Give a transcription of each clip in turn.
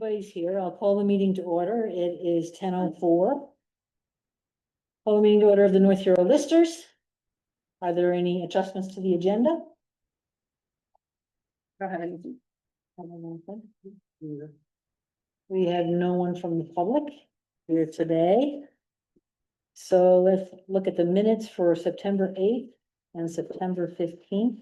Everybody's here. I'll call the meeting to order. It is 10:04. Call the meeting to order of the North Hero Listers. Are there any adjustments to the agenda? Go ahead. We have no one from the public here today. So let's look at the minutes for September 8th and September 15th.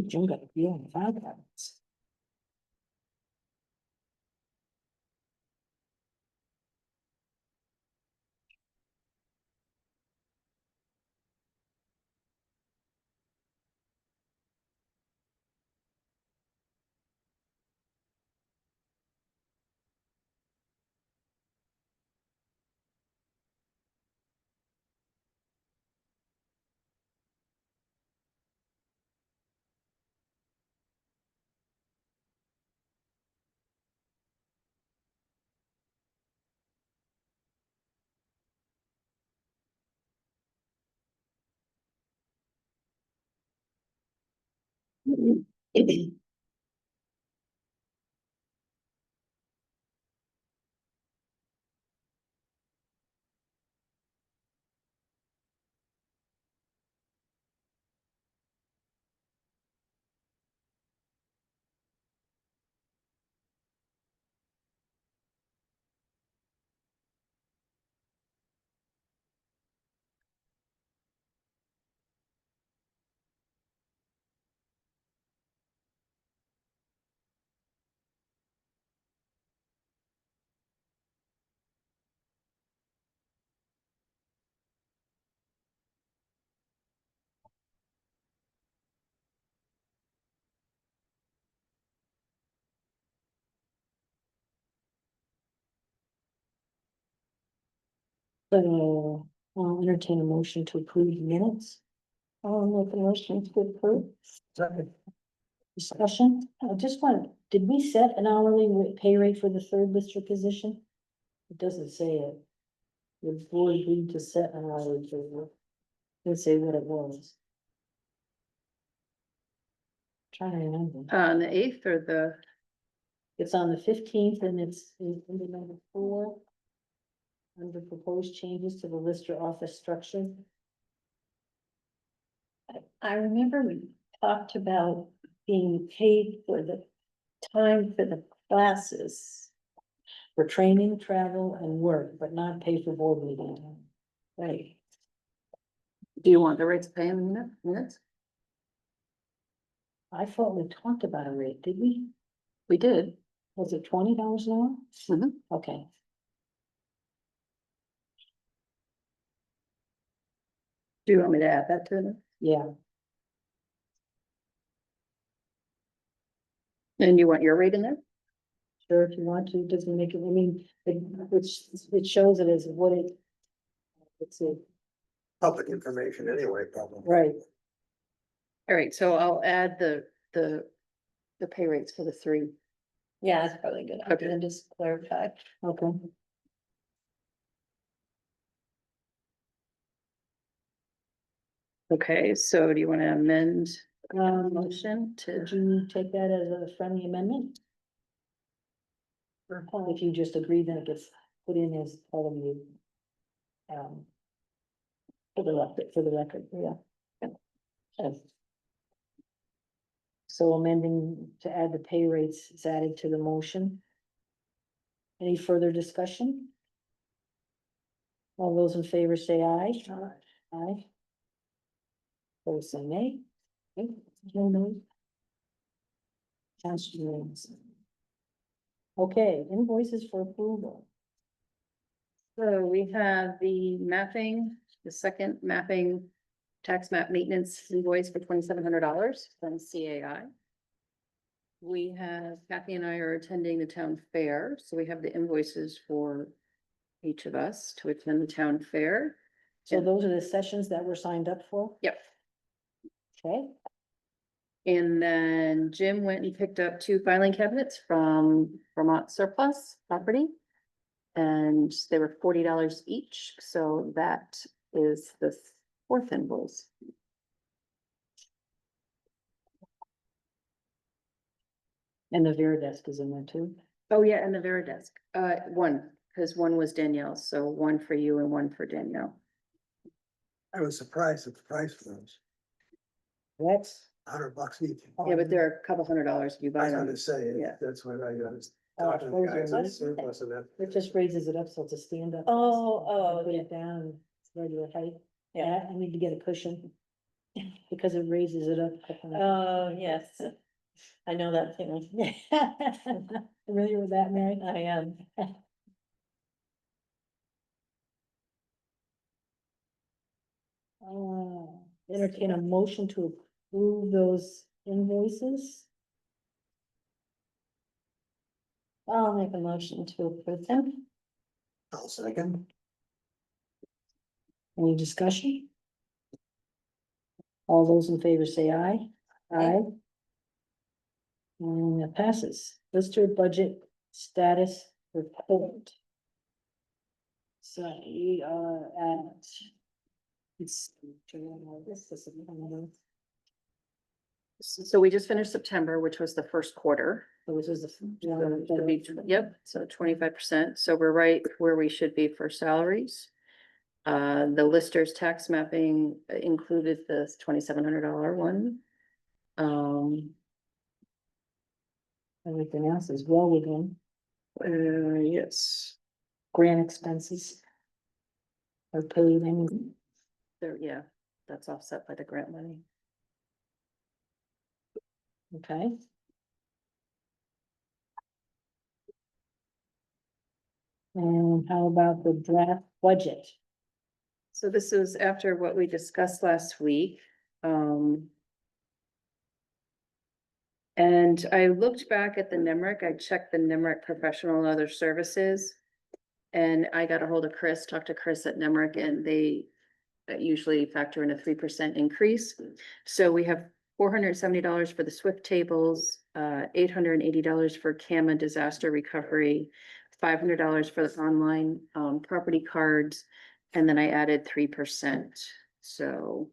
Jim got a feeling about that. So, I'll entertain a motion to approve the minutes. I'll make a motion to approve. Discussion, I just want, did we set an hourly pay rate for the third lister position? It doesn't say it. The board agreed to set an hourly pay rate. Didn't say what it was. Trying to remember. On the 8th or the, It's on the 15th and it's in under number 4. Under proposed changes to the lister office structure. I remember we talked about being paid for the time for the classes. For training, travel and work, but not pay for board meeting time. Right, Do you want the rates of pay in minutes? I thought we talked about a rate, did we? We did. Was it $20 an hour? Mhm. Okay, Do you want me to add that to it? yeah, And you want your rate in there? sure, if you want to, doesn't make it, I mean, it shows it as what it. Let's see, Public information anyway, probably. right, All right, so I'll add the pay rates for the three. Yeah, that's probably a good. Okay. And just clarify. okay, Okay, so do you want to amend the um, motion did to? you take that as a friendly amendment? Or if you just agree, then it gets put in as part of you. For the record, yeah. Yes. So amending to add the pay rates is added to the motion. Any further discussion? All those in favor say aye. Aye. Those say nay. Okay, no nay. Passed unanimously. Okay, invoices for approval. So we have the mapping, the second mapping tax map maintenance invoice for $2,700 from CAI. We have Kathy and I are attending the town fair, so we have the invoices for each of us to attend the town fair. So those are the sessions that were signed up for, Yep. okay? And then Jim went and picked up 2 filing cabinets from Vermont Surplus Property. And they were $40 each, so that is the 4th invoice. And the Veridesk is in there too. Oh, yeah, and the Veridesk, one, because one was Danielle's, so one for you and one for Danielle. I was surprised at the price for those, That's. $100 each. Yeah, but they're a couple $100 if you I buy was them. gonna say, Yeah. that's what I was Oh, talking to those the are guys on nice. surplus and that. It just raises it up so it's a stand up. Oh, Put yeah. it down, it's regular height. Yeah. I need to get a cushion. Because it raises it up. Oh, yes. I know that feeling. Familiar with that, Mary? I am. Entertain a motion to approve those invoices. I'll make a motion to approve them. I'll second. Any discussion? All those in favor say aye. Aye. And it passes. Lister budget status report. So we are at. It's. So we just finished September, which was the first quarter. So this is the. Should be- Yep, so 25%, so we're right where we should be for salaries. The listers tax mapping included the $2,700 one. Everything else is well within Yes, grant expenses. Are paid and there, yeah, that's offset by the grant money. okay. And how about the draft budget? So this is after what we discussed last week. And I looked back at the NEMRIC, I checked the NEMRIC professional and other services. And I got a hold of Chris, talked to Chris at NEMRIC, and they usually factor in a 3% increase. So we have $470 for the SWIFT tables, $880 for CAMA disaster recovery, $500 for the online property cards, and then I added 3%. So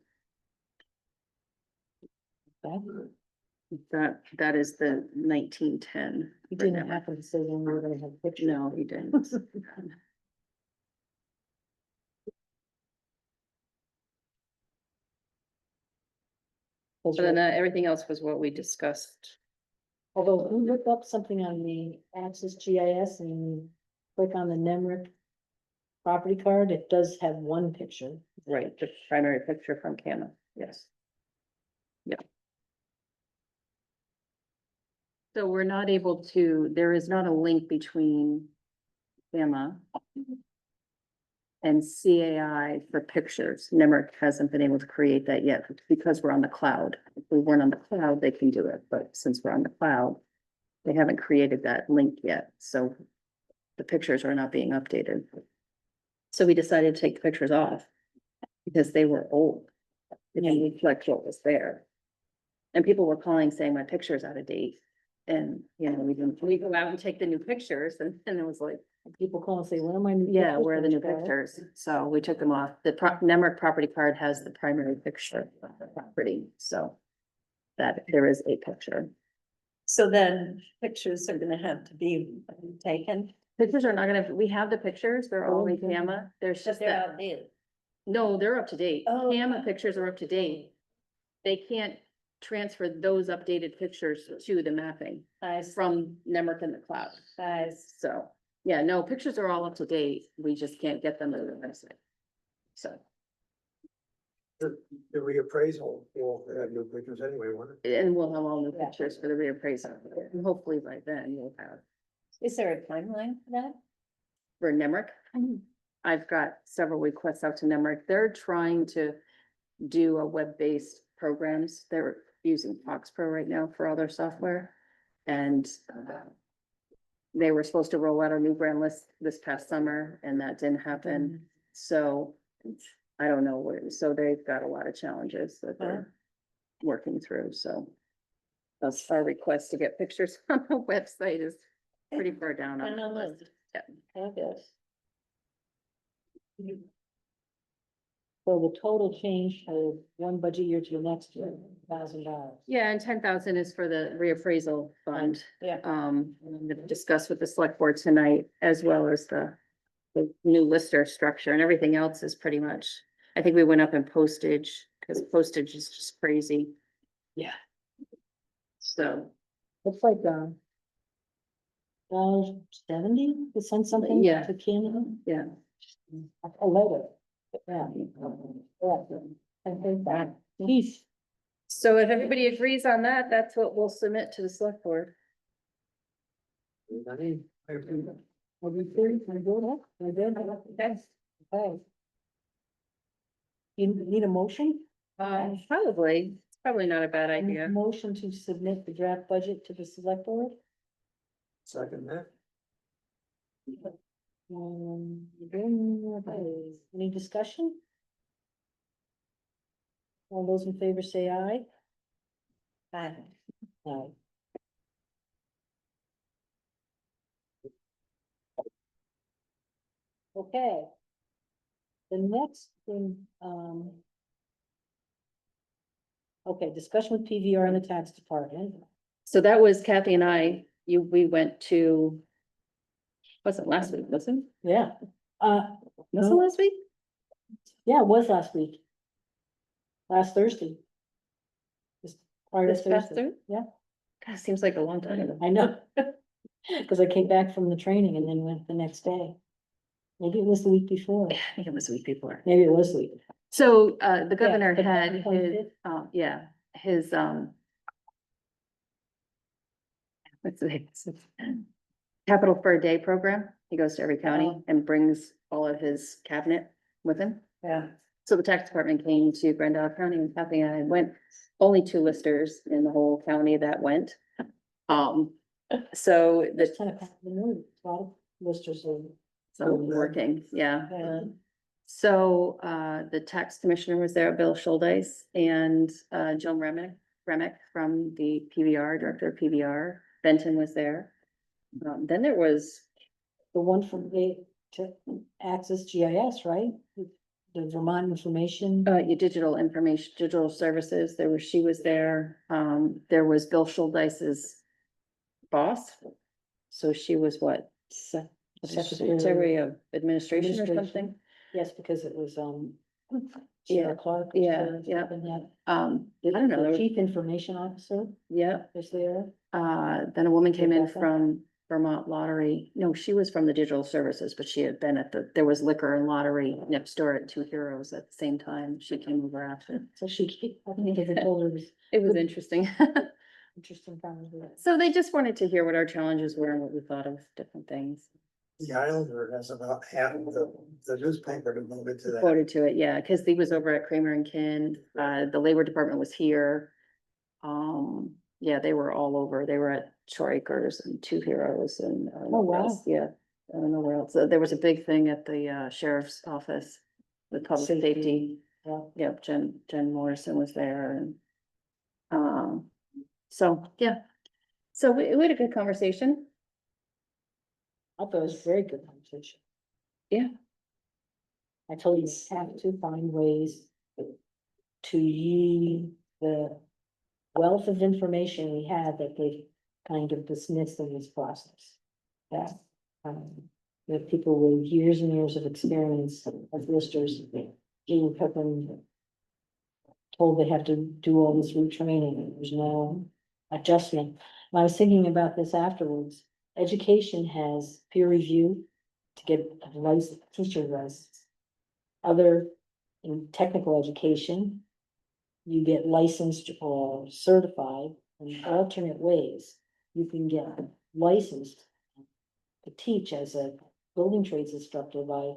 Okay. that is the 1910. You for didn't NEMRIC. happen to say when we were gonna have a picture. No, he didn't. That's So then right. everything else was what we discussed. Although if you look up something on the Access GIS and click on the NEMRIC property card, it does have one picture. Right, the primary picture from Cama, yes. Yep. So we're not able to, there is not a link between Cama and CAI for pictures. Nemrick hasn't been able to create that yet because we're on the cloud. If we weren't on the cloud, they can do it, but since we're on the cloud, they haven't created that link yet, so the pictures are not being updated. So we decided to take the pictures off because they were old. They didn't reflect what was there. And people were calling saying my picture's out of date. And, you know, we go out and take the new pictures and it was like, People call and say, where are my new? yeah, pictures where are the new from, Carol?" pictures? So we took them off. The Nemrick property card has the primary picture of the property, so that there is a picture. So then pictures are gonna have to be taken. Pictures are not gonna, we have the pictures, they're all in Oh, okay. Cama, there's Just just they're that, outdated. no, they're up to date. Oh, Cama okay. pictures are up to date. They can't transfer those updated pictures to the mapping from Nemrick in the cloud. So, yeah, no, pictures are all up to date, we just can't get them to the website. So, The reappraisal will have new pictures anyway, won't it? and we'll have all new Yeah. pictures for the reappraisal, and hopefully by then we'll have Is there a timeline for that? for Nemrick. I've got several requests out to Nemrick. They're trying to do a web-based programs. They're using Fox Pro right now for all their software. And they were supposed to roll out a new brand list this past summer and that didn't happen. So I don't know what, so they've got a lot of challenges that they're working through, so. That's our request to get pictures on the website is pretty far down on the list. Yeah. I guess. So the total change for one budget year to the next year, $1,000. Yeah, and 10,000 is for the reappraisal fund. Yeah. I'm gonna discuss with the select board tonight, as well as the new lister structure, and everything else is pretty much, I think we went up in postage, because postage is just crazy. Yeah. So, Looks like, $70 to send something Yeah. to Canada. yeah. A letter. Yeah. Yeah. I think that, geez, So if everybody agrees on that, that's what we'll submit to the select board. I mean, are we good? Are we good? Are we good? Okay. You need a motion? Probably, it's probably not a bad I make a idea. Motion to submit the draft budget to the select board? second that. Any discussion? All those in favor say aye. Aye. Aye. Okay. The next thing, okay, discussion with PVR and the tax department. So that was Kathy and I, we went to, wasn't last week, was it? Yeah, Was it No. last week? yeah, it was last week. Last Thursday. This prior to This past Thursday, Thursday? yeah, God, seems like a long time ago. I know. Cause I came back from the training and then went the next day. Maybe it was the week before, I think it was a week before. maybe it was the week. before. So, the governor but had the his, 25th? yeah, his, what's it? Capital for a Day program. He goes to every county Oh. and brings all of his cabinet with him. Yeah. So the tax department came to Grand Isle County and Kathy and I went, only 2 listers in the whole county that went. So the, It's 10 o'clock in the morning, a lot of listers are. so working, yeah. Yeah. So, the tax commissioner was there, Bill Schuldice, and, Joan Remick from the PBR, director of PBR. Benton was there. Then there was, The one from to Access GIS, right? The Vermont information. your digital information, digital services, she was there. There was Bill Schuldice's boss. So she was what, Secretary of Administration or Administration. something? Yes, because it was, Sarah Clark. yeah, Sarah, yeah. and that. I don't know, there The was, Chief Information Officer yeah, is there. then a woman came in Rebecca? from Vermont Lottery. No, she was from the Digital Services, but she had been at there was liquor and lottery next door at Two Heroes at the same time. She came over after. So I think they told her it was It was Good. interesting. interesting conversation. So they just wanted to hear what our challenges were and what we thought of different things. The Islander has about half of the newspaper devoted to that. Quoted to it, yeah, because he was over at Kramer and Kin, the Labor Department was here. Yeah, they were all over, they were at Shore Acres and Two Heroes and. I don't know Oh, where wow. else. Yeah, I don't know where else, there was a big thing at the sheriff's office, with public safety. Yeah. Yep, Jen Morrison was there and. So, yeah, so we had a good conversation. I thought it was a very good conversation. Yeah. I told you, you have to find ways to use the wealth of information we have that they kind of dismissed in this process. That, that people with years and years of experience as listers, who have been told they have to do all this retraining, and there's no adjustment. And I was thinking about this afterwards. Education has peer review to get a license, teacher license. Other, in technical education, you get licensed or certified in alternate ways. You can get licensed to teach as a building trades instructor by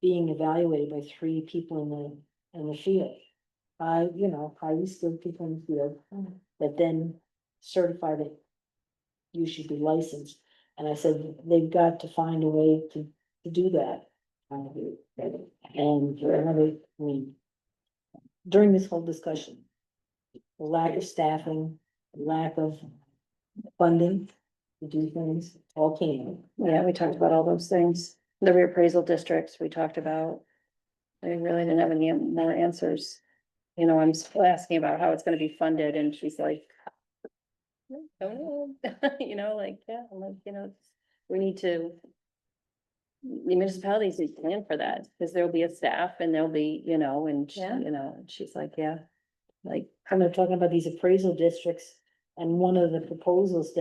being evaluated by 3 people in the field. Highly skilled people in the field that then certify that you should be licensed. And I said, they've got to find a way to do that. And during this whole discussion, the lack of staffing, lack of funding to do things, all came. Yeah, we talked about all those things. The reappraisal districts, we talked about. I really didn't have any more answers. You know, I'm still asking about how it's gonna be funded and she's like. Don't know, you know, like, yeah, I'm like, we need to. The municipalities need to plan for that, because there'll be a staff and there'll be, and Yeah. and she's like, yeah. Like, And they're talking about these appraisal districts, and one of the proposals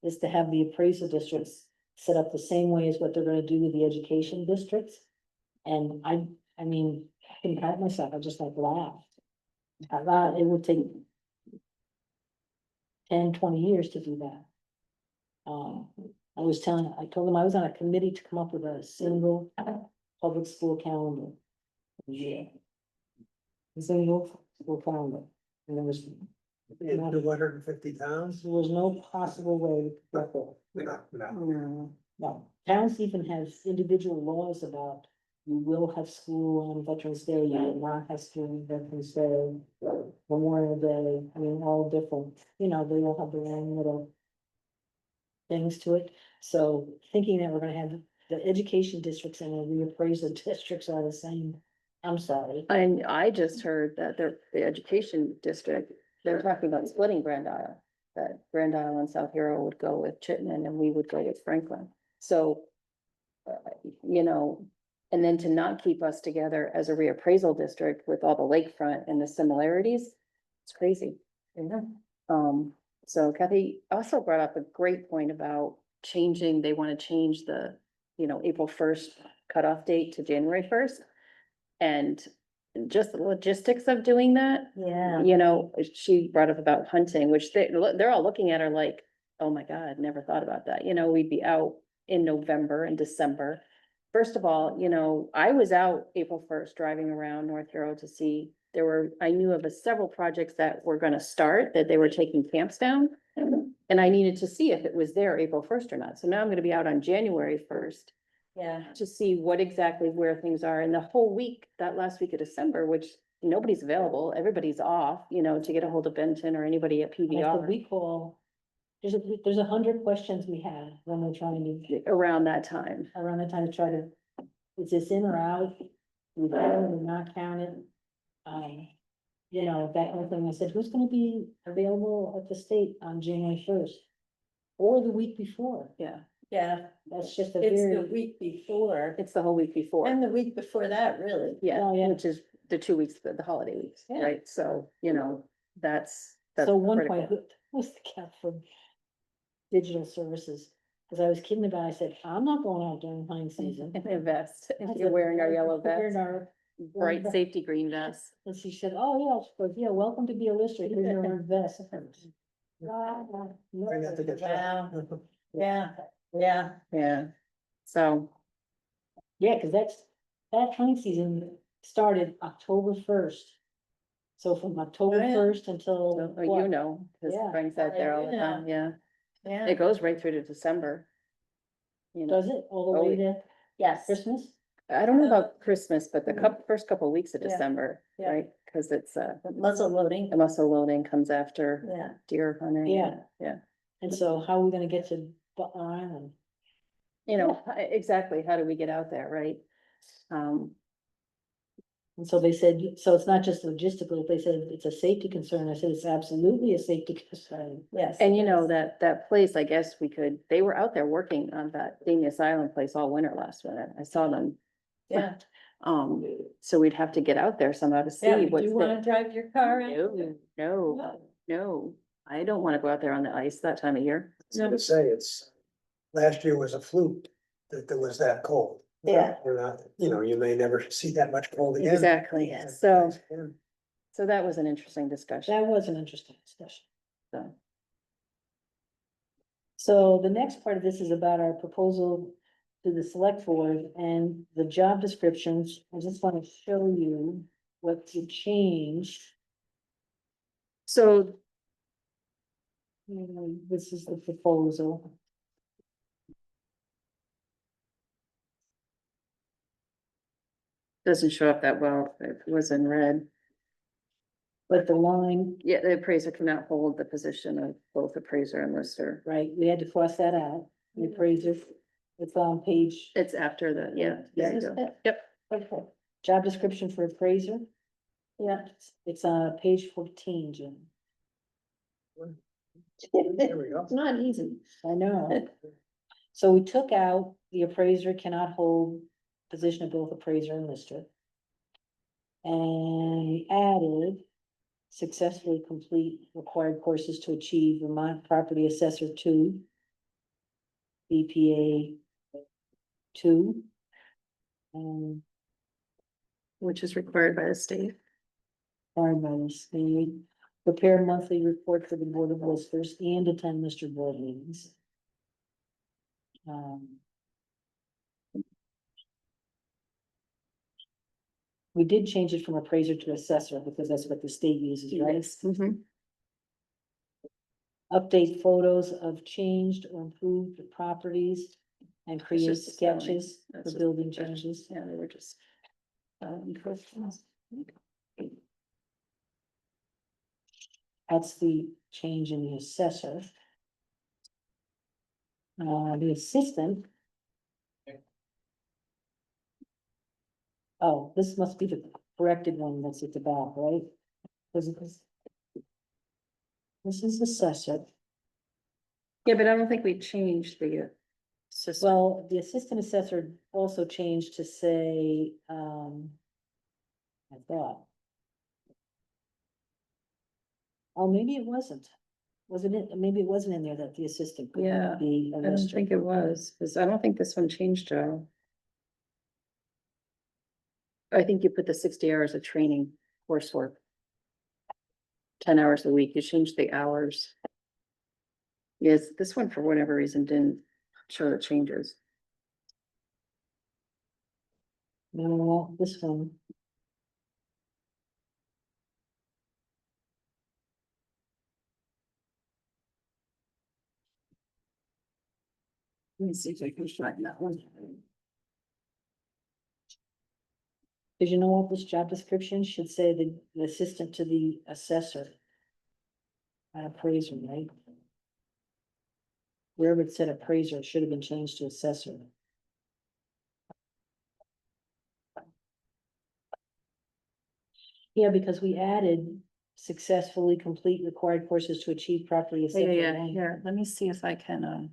is to have the appraisal districts set up the same way as what they're gonna do with the education districts. And I mean, I couldn't help myself, I just like laughed. I thought it would take 10-20 years to do that. I told them I was on a committee to come up with a single public school calendar. Yeah. A single school calendar, and there was In 250 towns? There was no possible way to get there. No. No, towns even have individual laws about you will have school on Veterans Day, you will not have school on Veterans Day, Memorial Day, I mean, all different, they all have their own little things to it. So thinking that we're gonna have the education districts and the reappraisal districts are the same, I'm sorry. and I just heard that the education district, they're talking about splitting Grand Isle. That Grand Isle and South Hero would go with Chittenden and we would go with Franklin, so. And then to not keep us together as a reappraisal district with all the lakefront and the similarities, it's crazy. So Kathy also brought up a great point about they wanna change the, April 1st cutoff date to January 1st. And just the logistics of doing that, Yeah. she brought up about hunting, which they're all looking at her like, oh my God, never thought about that. We'd be out in November and December. First of all, I was out April 1st driving around North Hero to see, I knew of several projects that were gonna start, that they were taking camps down. And I needed to see if it was there April 1st or not. So now I'm gonna be out on January 1st Yeah. to see where things are. And the whole week, that last week of December, which nobody's available, everybody's off, to get a hold of Benton or anybody at And I said, PBR we call, there's 100 questions we have when we're trying to, around that time. around the time to try to, is this in or out? We count it or not count it? That kind of thing. I said, who's gonna be available at the state on January 1st? Or the week before? Yeah. Yeah, That's just a it's the very, week before, It's the whole week before. and the week before that, really. Yeah, Oh, yeah. which is the 2 weeks, the holiday weeks, Yeah. right? So, that's so one critical. point, who was the cat from digital services? Cause I was kidding about, it. I said, I'm not going out during hunting season. In a vest, I if said, you're wearing our yellow "We're vest, in our bright vest." safety green vest. And she said, oh, yeah, she goes, yeah, welcome to be a lister, here's your own vest. Try not to get Wow. shot. Yeah, yeah. Yeah, so, Yeah, cause that hunting season started October 1st. So from October Oh, yeah. 1st until. so, what? cause Yeah. Frank's out there all the Yeah. time, yeah. Yeah. It goes right through to December. Does it all the Oh, way to Yes. Christmas? I don't know about Christmas, but the first couple of weeks of Yeah. December, Yeah. right? Cause it's, Muzzle loading. the muscle loading comes after Yeah. deer hunting. Yeah. Yeah, And so how are we gonna get to Butler Island? exactly, how do we get out there, right? And so they said, so it's not just logistical, they said it's a safety concern, I said, it's absolutely a safety concern. Yes. And it is. that place, I guess they were out there working on that Danius Island place all winter last winter. I saw them. Yeah, So we'd have to get out there somehow to yeah, see would what's you wanna drive your car in? No. I don't wanna go out there on the ice that time of year. I was gonna say, last year was a fluke that it was that cold. Yeah. We're not, you may never see that much cold again. Exactly, so that was an interesting discussion, That was an interesting discussion. so. So the next part of this is about our proposal to the select board and the job descriptions. I just want to show you what you changed. So This is the proposal. doesn't show up that well, it was in red. But the line, Yeah, the appraiser cannot hold the position of both appraiser and lister. right, we had to cross that out, the appraiser. It's on page. It's after there you This is go. it? Yep. Okay. Job description for appraiser. Yeah, it's on page 14, Jim. There we go. It's not easy. I know. So we took out the appraiser cannot hold position of both appraiser and lister. And we added successfully complete required courses to achieve Vermont Property Assessor 2. BPA 2. Which is required by the state. Required by the state. Prepare monthly report for the Board of Listers and attend Lister board meetings. We did change it from appraiser to assessor because that's what the state uses, right? Mhm. Update photos of changed or improved properties and create just spelling. sketches That's for just building corrections. changes. Yeah, they were just. Corrections. That's the change in the assessor. The assistant. Oh, this must be the corrected one that's at the back, right? This is assessor. Yeah, but I don't think we changed the system. Well, the assistant assessor also changed to say, I thought. Oh, maybe it wasn't. Wasn't it? Maybe it wasn't in there that the assistant could Yeah, be a I don't lister. think it was, because I don't think this one changed, Joe. I think you put the 60 hours of training coursework. 10 hours a week, you changed the hours. Yes, this one, for whatever reason, didn't show the changes. No, this one. Let me see if I can find that one. Did you know what this job description should say, the assistant to the assessor? Appraiser, right? Wherever it said appraiser, it should have been changed to assessor. Yeah, because we added successfully complete required courses to achieve property assessor. Yeah, let me see if I can,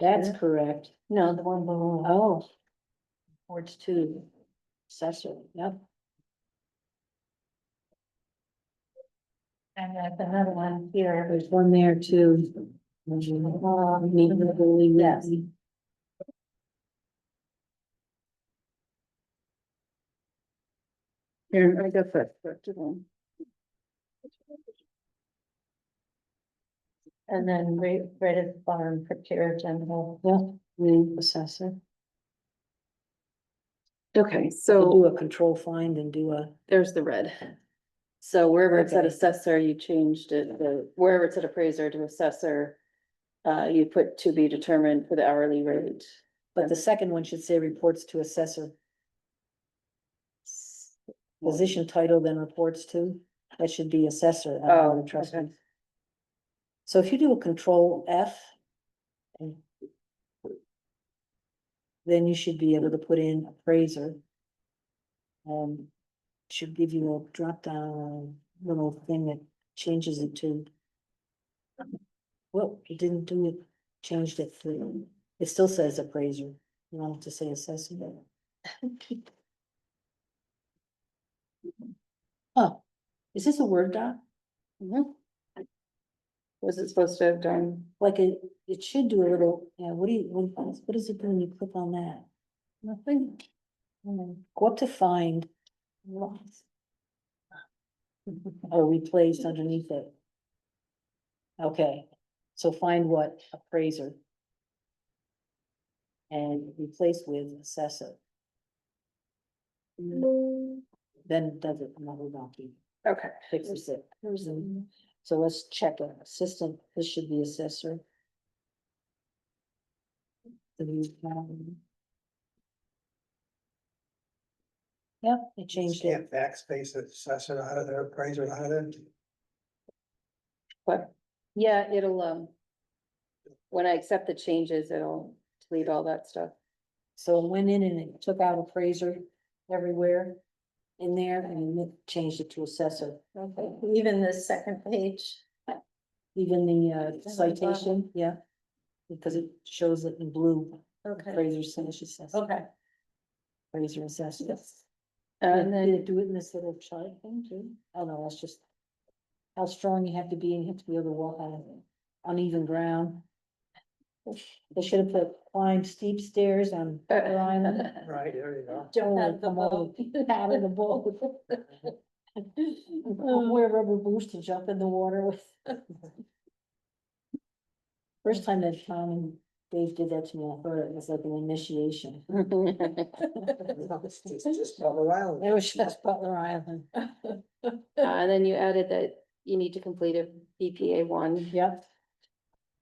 That's correct. No, the one below. Oh. Reports to assessor, yep. And there's another one here. There's one there too. Yes. Here, I got that corrected one. And then right at the bottom, procure general. Yeah, the assessor. Okay, So do so a control find and do a, there's the red. So wherever it said Okay. assessor, you changed it, wherever it said appraiser to assessor. You put to be determined for the hourly rate. but the second one should say reports to assessor. Position title then reports to, that should be assessor. at Board of Oh, Trustees. okay. So if you do a control F. and then you should be able to put in appraiser. Should give you a drop down little thing that changes it to. Well, it didn't do it, changed it to, it still says appraiser, you want it to say assessor. Oh, is this a Word doc? Mhm. Was it supposed to have done? Like it should do a little, yeah, what does it do when you click on that? Nothing. Go up to find. Or replaced underneath it. Okay, so find what appraiser. And replace with assessor. Then it does it, another donkey, Okay. fixes it. So let's check it, assistant, this should be assessor. Yep, it changed it. Can't backspace it, assessor out of there, appraiser out of there. But, yeah, it'll, when I accept the changes, it'll delete all that stuff. So it went in and it took out appraiser everywhere in there and it changed it to assessor. Okay, even the second page. Even the the citation, yeah. Because it shows it in blue, Okay, appraiser slash assessor, okay. appraiser assessor. And Did then, it do it in this little chart thing too? Oh no, that's just. How strong you have to be and you have to be able to walk on uneven ground. They should have put climb steep stairs on Butter Island. Right, there you go. Jump out Oh, of the come on, boat. out of the boat. Wear rubber boots to jump in the water with. First time that Tom and Dave did that to me, I thought it was like an initiation. It's just Butler Island. It was just Butler Island. and then you added that you need to complete a BPA one. Yep,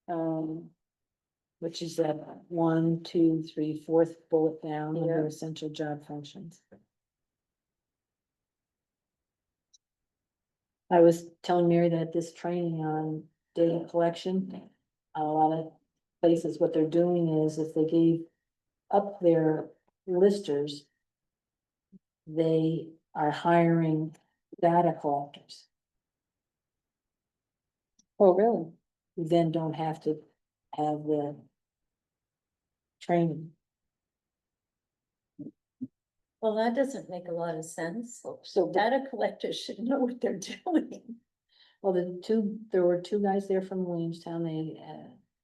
Um, which is that 1, 2, 3, fourth bullet down under Yeah. essential job functions. I was telling Mary that this training on data collection, a lot of places, what they're doing is if they gave up their listers, they are hiring data collectors, oh, really? who then don't have to have the training. Well, that doesn't make a lot of sense. So Data collectors should know what they're doing. well, there were two guys there from Williamstown, they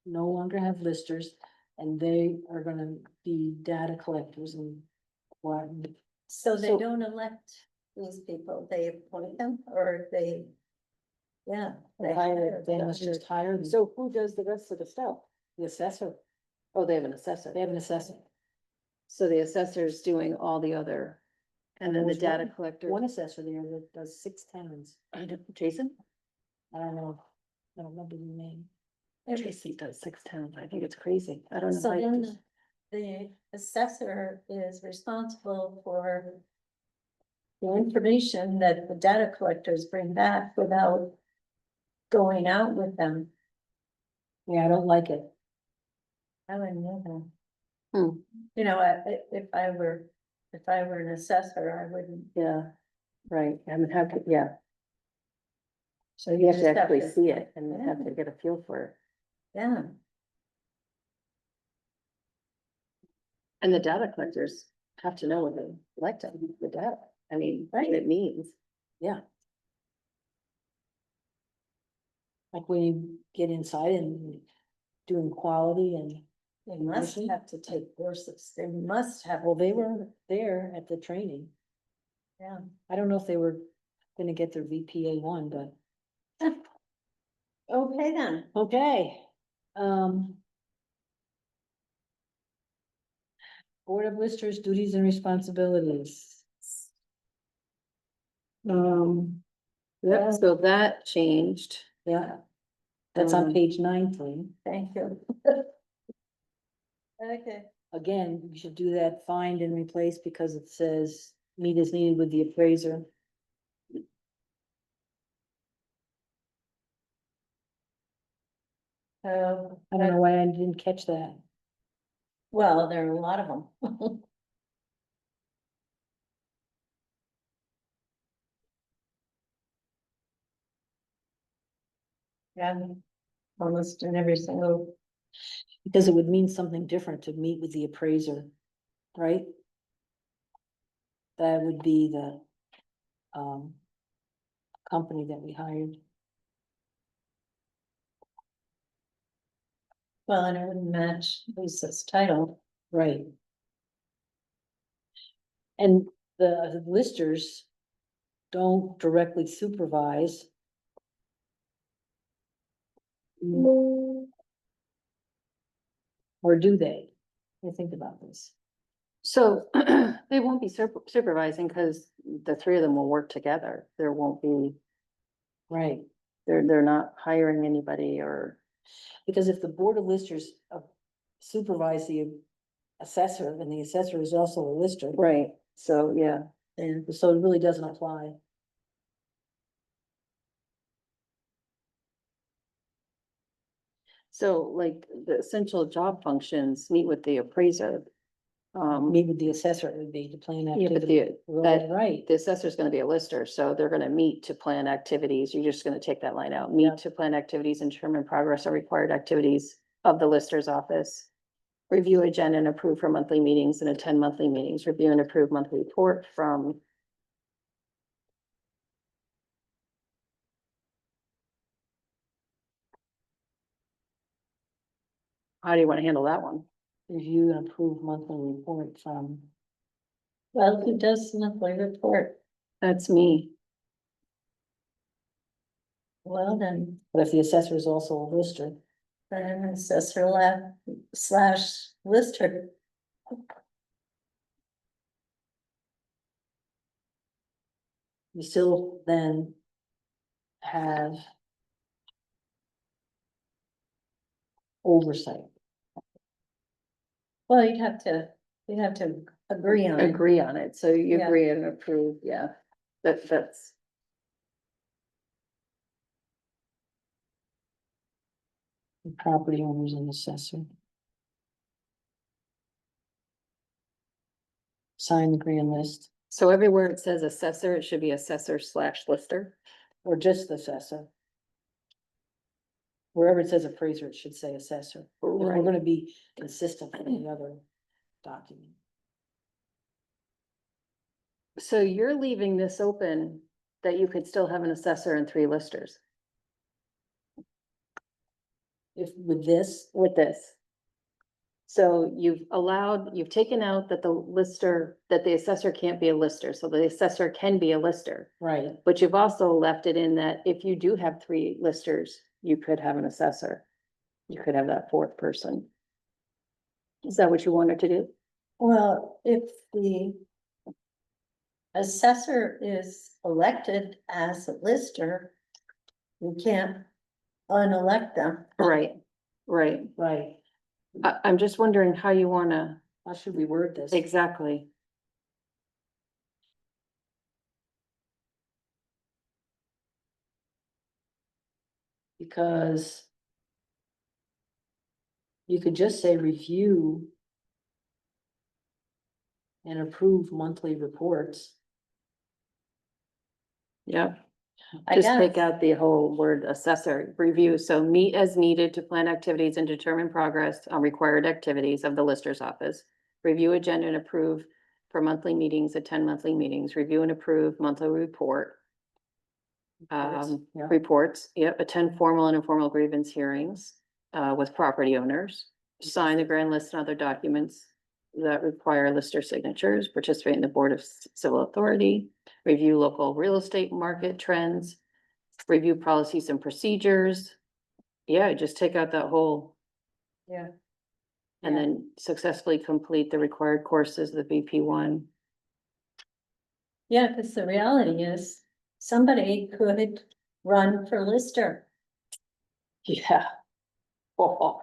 no longer have listers. And they are gonna be data collectors and what, So they So- don't elect these people, they appoint them or they. Yeah. they hire, they must just hire the So who does the rest of the stuff? assessor, Oh, they have an assessor. they have an assessor. So the assessor's doing all the other, and then the There's data one- collector. One assessor there that does 6 towns, I don't, Jason? I don't know, I don't remember the name. Jason does 6 towns. I think it's crazy. I don't know. So how he then does- the assessor is responsible for. The information that the data collectors bring back without. Going out with them. Yeah, I don't like it. I wouldn't know that. Hmm. You know, if I were an assessor, I wouldn't. Yeah, right. I mean, how could, yeah, So you have to just actually see it and Yeah. have to get a feel for it. Yeah. And the data collectors have to know what they like to, the data, I mean, what it means. Yeah. Like when you get inside and doing quality and, They must Mhm. have to take courses. They must have. well, they were there at the training. Yeah. I don't know if they were gonna get their VPA one, but, Okay, then. okay. Board of Listers, duties and responsibilities. Yep, so that changed. Yeah. That's on Um, page 19. Thank you. Okay. Again, you should do that find and replace because it says meet as needed with the appraiser. I don't know why I didn't catch that. Well, there are a lot of them. Yeah, almost in every single, Because it would mean something different to meet with the appraiser, right? That would be the, company that we hired. well, and it wouldn't match Lisa's title. Right. And the listers don't directly supervise. Or do they? What do you think about this? So they won't be supervising because the three of them will work together. There won't be, Right, they're not hiring anybody or, because if the board of listers supervise the assessor, and the assessor is also a lister. right, so, yeah. And so it really doesn't apply. So like the essential job functions meet with the appraiser. Meet with the assessor, it would be to plan Yeah, but activity. that- Right, the assessor's gonna be a lister, so they're gonna meet to plan activities. You're just gonna take that line out. Yeah. Meet to plan activities and determine progress or required activities of the lister's office. Review agenda and approve for monthly meetings and attend monthly meetings. Review and approve monthly report from. How do you wanna handle that one? review and approve monthly report from, Well, who does the monthly report? That's me. Well, then, but if the assessor is also a lister, then assessor lab slash lister. you still then have oversight. Well, you'd have to agree on it. Agree on it, so you Yeah. agree and approve, yeah. That's. Property owners and assessor. Sign the grand list, So everywhere it says assessor, it should be assessor slash lister. or just assessor. Wherever it says appraiser, it should say assessor. If we're Right. gonna be consistent with the other document. So you're leaving this open that you could still have an assessor and three listers If with this, with this. So you've taken out that the lister, that the assessor can't be a lister, so the assessor can be a lister. right, But you've also left it in that if you do have three listers, you could have an assessor. You could have that fourth person. Is that what you wanted to do? Well, if the assessor is elected as a lister, you can't unelect them. Right, right. right. I'm just wondering how you wanna, How should we word this? exactly. Because you could just say review and approve monthly reports. Yep. I Just take guess. out the whole word assessor, review, so meet as needed to plan activities and determine progress on required activities of the lister's office. review agenda and approve for monthly meetings, attend monthly meetings, review and approve monthly report. Yeah. Reports, yep, attend formal and informal grievance hearings, with property owners. Sign the grand list and other documents that require lister signatures, participate in the Board of Civil Authority, review local real estate market trends, review policies and procedures. Yeah, just take out that whole, Yeah. and Yeah. then successfully complete the required courses, the BP1. Yeah, because the reality is, somebody could run for lister. Yeah. Oh,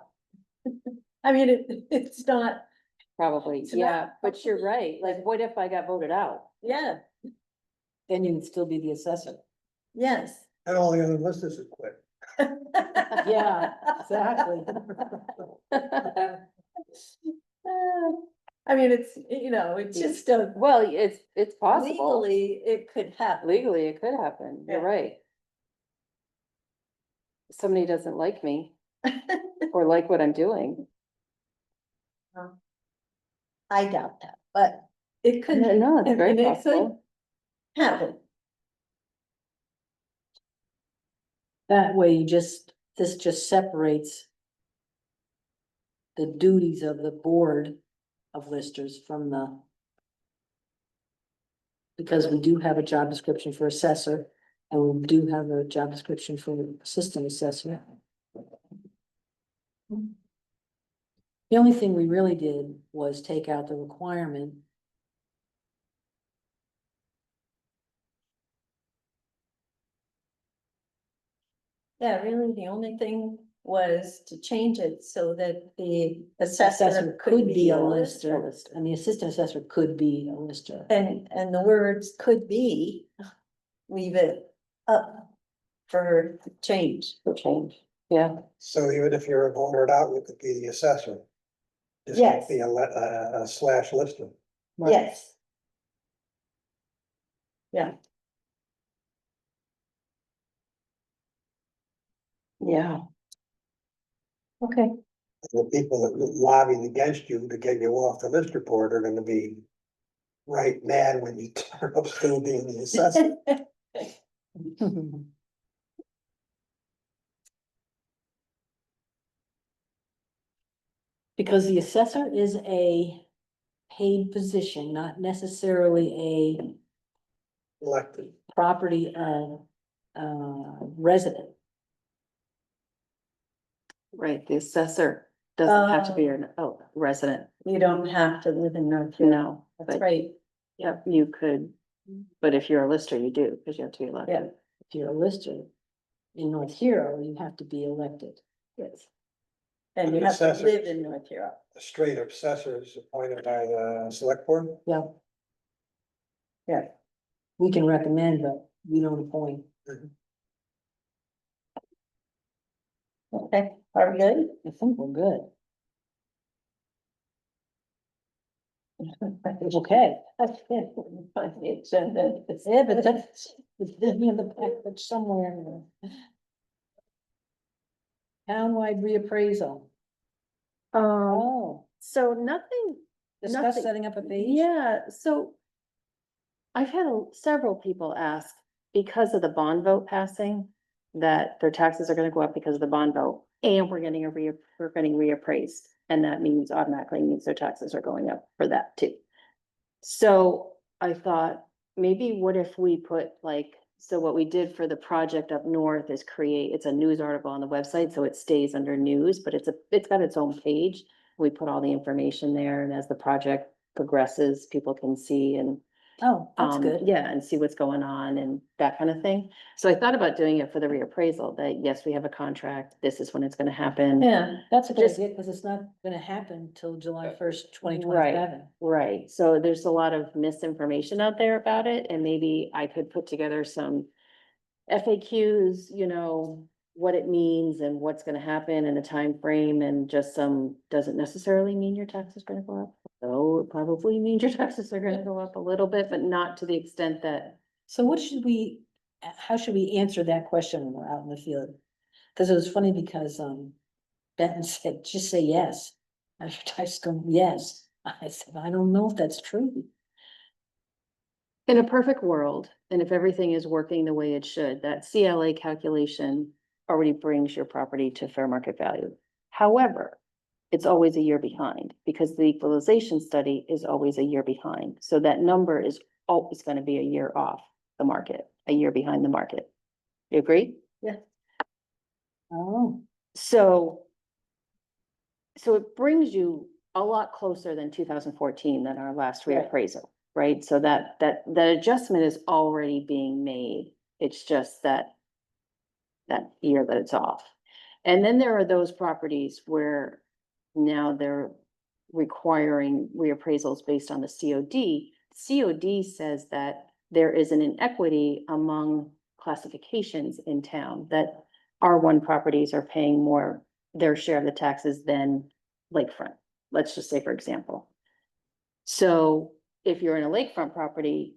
I mean, it's not, probably, It's yeah, not but you're right, like, what if I got voted out? yeah, Then you would still be the assessor. yes. And all the other listers would quit. Yeah, exactly. I mean, it's, it's just a, Well, it's possible. legally, it could happen. Legally, it could happen, you're Yeah. right. Somebody doesn't like me or like what I'm doing. I doubt that, but it could. No, it's I very mean, it could possible. happen. That way this just separates the duties of the board of listers from the. Because we do have a job description for assessor, and we do have a job description for assistant assessor. The only thing we really did was take out the requirement. Yeah, really, the only thing was to change it so that the assessor Assessor could be a lister, lister. and the assistant assessor could be a lister. And the words could be, leave it up for change. For change, yeah. So even if you're voted out, you could be the assessor. Just Yes. be a slash lister. Yes. Yeah, Yeah. okay. The people that lobbied against you to get you off the list report are gonna be right mad when you turn up still being the assessor. Because the assessor is a paid position, not necessarily Elected. a property resident. Right, the assessor doesn't have to be Oh. a resident, You don't have to live in North Carolina. no, That's but, right. yep, you could. But if you're a lister, you do, because you have to be elected. Yeah. If you're a lister in North Hero, you have to be elected. Yes. And you have to Assessor. live in North Europe. A straight up assessor is appointed by the select board. Yeah. Yeah. We can recommend, but we don't appoint. Okay, are we good? I think we're good. It's okay. That's it. Find the agenda. Yeah, but that's, it's in the package somewhere. in there. Townwide reappraisal. Oh, So nothing, discuss nothing- setting up a page. yeah, so. I've had several people ask, because of the bond vote passing, that their taxes are gonna go up because of the bond vote. And we're getting we're getting reappraised, and that means automatically means their taxes are going up for that too. So I thought, maybe what if we put like, so what we did for the project up north is it's a news article on the website, so it stays under news, but it's got its own page. We put all the information there, and as the project progresses, people can see and Oh, that's good. yeah, and see what's going on and that kind of thing. So I thought about doing it for the reappraisal, that yes, we have a contract, this is when it's gonna happen. Yeah, That's a good Just- idea, because it's not gonna happen till July 1st, 2027. 2027. Right, so there's a lot of misinformation out there about it, and maybe I could put together some FAQs, what it means and what's gonna happen in a time frame, and just doesn't necessarily mean your tax is gonna go up. Though it probably means your taxes are gonna go up a little bit, but not to the extent that, So how should we answer that question when we're out in the field? Cause it was funny because, Benton said, just say yes. I just go, yes. I said, I don't know if that's true. In a perfect world, and if everything is working the way it should, that CLA calculation already brings your property to fair market value. However, it's always a year behind because the equalization study is always a year behind. So that number is always going to be a year off the market, a year behind the market. You agree? Oh, So it brings you a lot closer than 2014 than our last Right. reappraisal, right? So that adjustment is already being made. It's just that year that it's off. And then there are those properties where now they're requiring reappraisals based on the COD. COD says that there is an inequity among classifications in town, that R1 properties are paying more their share of the taxes than lakefront. Let's just say, for example. So if you're in a lakefront property,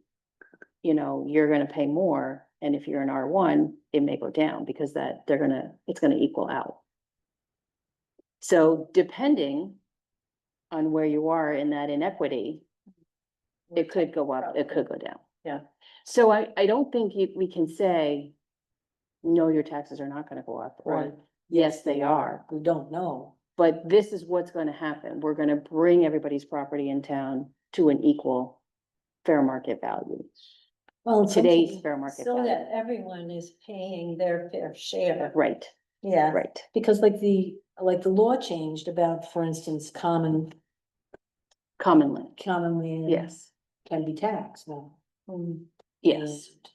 you know, you're gonna pay more. And if you're in R1, it may go down because it's gonna equal out. So depending on where you are in that inequity, it could go up, it could go down. Yeah. So I don't think we can say, no, your taxes are not gonna go up, or Right. yes, they are. we don't know. But this is what's gonna happen. We're gonna bring everybody's property in town to an equal fair market value. Well, Today's fair market So value. that everyone is paying their fair share. Right, Yeah. right. because like the law changed about, for instance, common Commonly, land. yes, Can be taxed now. yes, And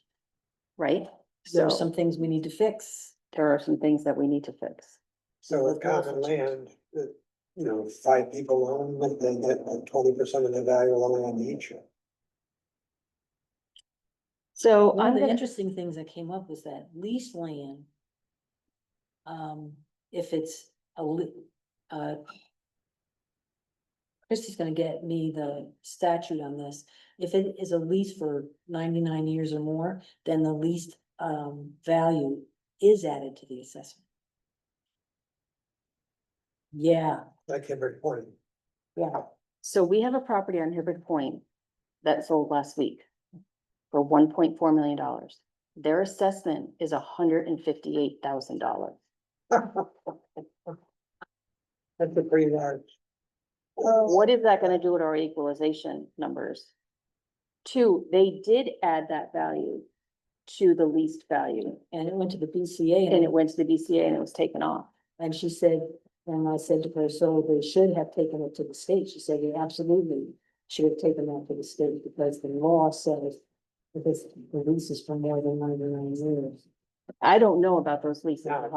right? there are So some things we need to fix. there are some things that we need to fix. So with common land, you know, 5 people own it, they get like 20% of the value of the land each. So One I'm of the gonna, interesting things that came up was that leased land. If it's Christie's gonna get me the statute on this. If it is a lease for 99 years or more, then the leased value is added to the assessment. Yeah, Like Hibbert Point. yeah. so we have a property on Hibbert Point that sold last week for $1.4 million. Their assessment is $158,000. That's a pretty large. What is that gonna do with our equalization numbers? Two, they did add that value to the leased value, And it went to the BCA and it went to the BCA and it was taken off. and she said, and I said to her, so they should have taken it to the state. She said, yeah, absolutely. Should have taken that to the state because the law says if it's the lease is for more than 99 years. I don't know about those leases. Now, 9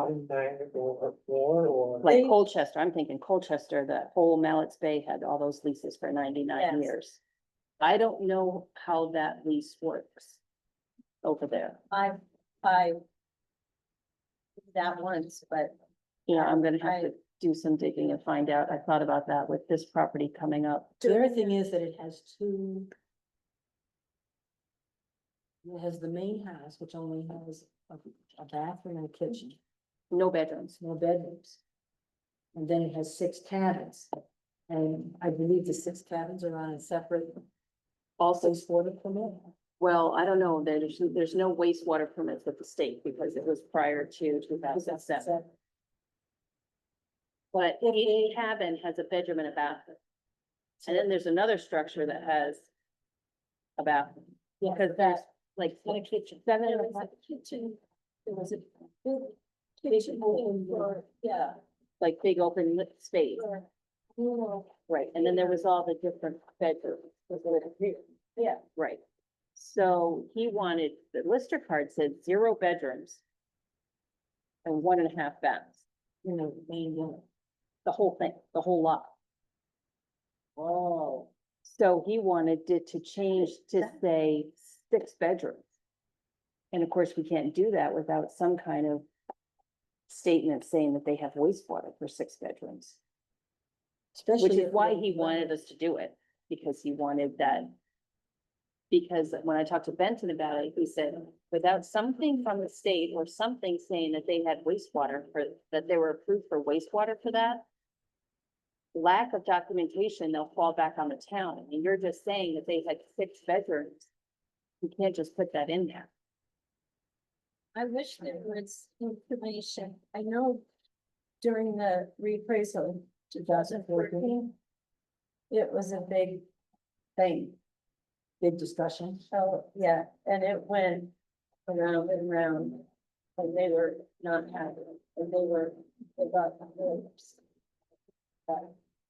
or 4 or. Like Colchester, I'm thinking Colchester, that whole Mallett's Bay had all those leases for 99 Yes. years. I don't know how that lease works over there. I that once, but Yeah, I'm gonna have to do some digging and find out. I thought about that with this property coming up. The other thing is that it has it has the main house, which only has a bathroom and a kitchen, No bedrooms. no bedrooms. And then it has 6 cabins. And I believe the 6 cabins are on a separate Also, wastewater permit. well, I don't know, there's no wastewater permits with the state because it was prior to 2007. But each cabin has a bedroom and a bathroom. And then there's another structure that has a bathroom, Yeah, because there's like and a kitchen. seven, there was a kitchen, there was a big kitchen for, yeah. like big open lit space, for, right? And then there was all the different bedrooms. yeah. Right. So he wanted, the Lister card said 0 bedrooms and 1.5 baths, You know, main unit. the whole thing, the whole lot. Oh. So he wanted it to change to say 6 bedrooms. And of course, we can't do that without some kind of statement saying that they have wastewater for 6 bedrooms. Especially. Which is if why they- he wanted us to do it, because he wanted that. Because when I talked to Benton about it, he said, without something from the state or something saying that they had wastewater for, that they were approved for wastewater for that. lack of documentation, they'll fall back on the town. I mean, you're just saying that they had 6 bedrooms. You can't just put that in there. I wish there was information. I know during the reappraisal 2014, it was a big thing. Big discussion. Oh, yeah, and it went around and around, and they were not happy, and they got the lawyers.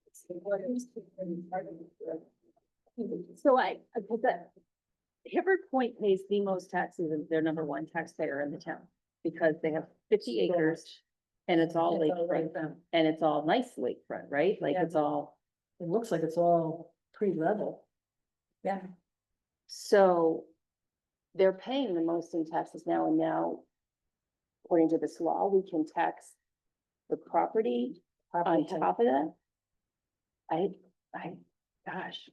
It's the lawyers who really started it. So because that, Hibbert Point pays the most taxes, and they're number 1 taxpayer in the town. Because they have 50 acres and it's all It's all lakefront, lakefront. and it's all nice lakefront, right? Like Yeah. it's all, It looks like it's all pre-level. Yeah, so. They're paying the most in taxes now, and now, according to this law, we can tax the property on Property tax. top of that. Gosh,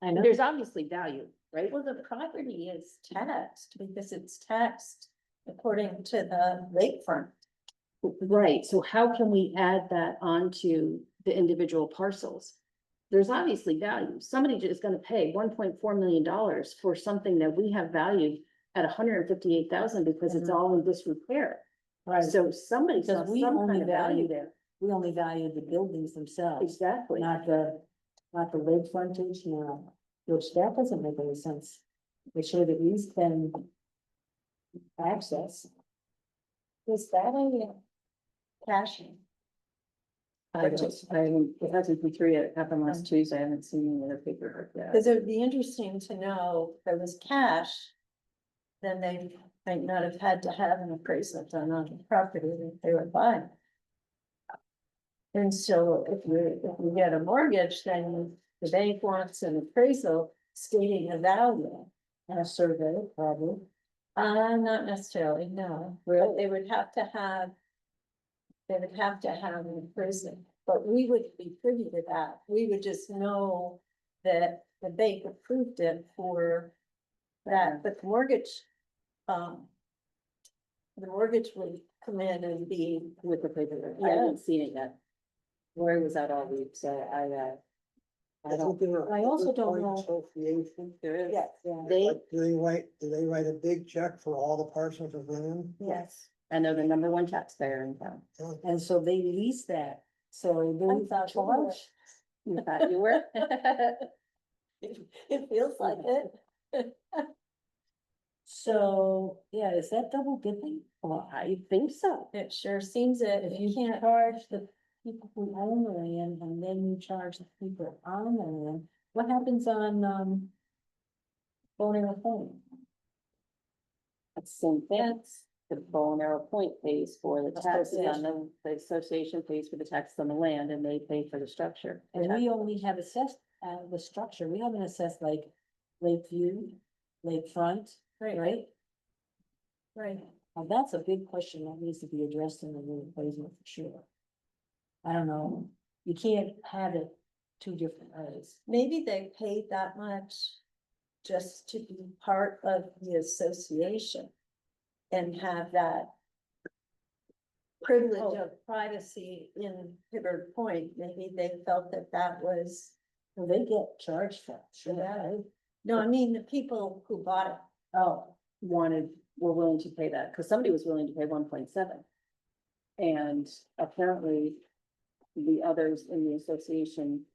I know. there's obviously value, right? well, the property is taxed because it's taxed according to the lakefront. Right, so how can we add that onto the individual parcels? There's obviously value. Somebody is gonna pay $1.4 million for something that we have valued at 158,000 because it's Mhm. all in disrepair. Right, So somebody saw because we some only kind of value value, there. we only value the buildings themselves, Exactly. not the lake frontage, no. Which that doesn't make any sense. They should at least been access. Is that a cashing? It hasn't been 3, it happened last Tuesday, I haven't seen any other paperwork yet. Because it would be interesting to know if there was cash, then they might not have had to have an appraisal done on the property that they were buying. And so if you get a mortgage, then the bank wants an appraisal stating a value. And a survey, probably. Not necessarily, no, but they would have to have. They would have to have an appraisal, but we would be privy to that. We would just know that the bank approved it for that, but the mortgage. The mortgage would come in and be, With the paperwork, I Yeah. haven't seen it yet. Lori was out all week, so I don't, I also don't know- Association. there is. yes, They, Like, do they write a big check for all the parcels of land? yes. I know the number 1 taxpayer in town. And so they lease that, so they I thought you were. charge. You thought you were? It feels like it. So, yeah, is that double dipping? Well, I think so. It sure seems it. If you can't. charge the people who own the land and then you charge the people on the land, what happens on, owning a home? It's the same thing. That's, The Bow and Arrow Point pays for the taxes on Association. the association pays for the taxes on the land, and they pay for the structure. And we only have assessed, the structure, we haven't assessed like Lakeview, Lakefront, right, right? right. Now, that's a big question that needs to be addressed in the new appraisal for sure. I don't know, you can't have it 2 different ways. Maybe they paid that much just to be part of the association and have that privilege of privacy in Hibbert Point. Maybe they felt that that was, Well, they get charged for it, sure, right? no, I mean, the people who bought it. Oh, were willing to pay that, because somebody was willing to pay 1.7. And apparently, the others in the association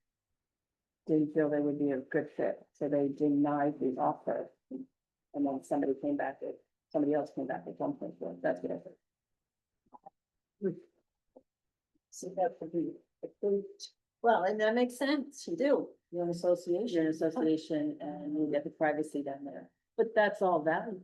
didn't feel they would be a good fit, so they denied the offer. And then somebody else came back with 1.4, that's what I heard. So that would be approved. Well, and that makes sense, you do. You're an association. You're an association and you get the privacy down there, but that's all value,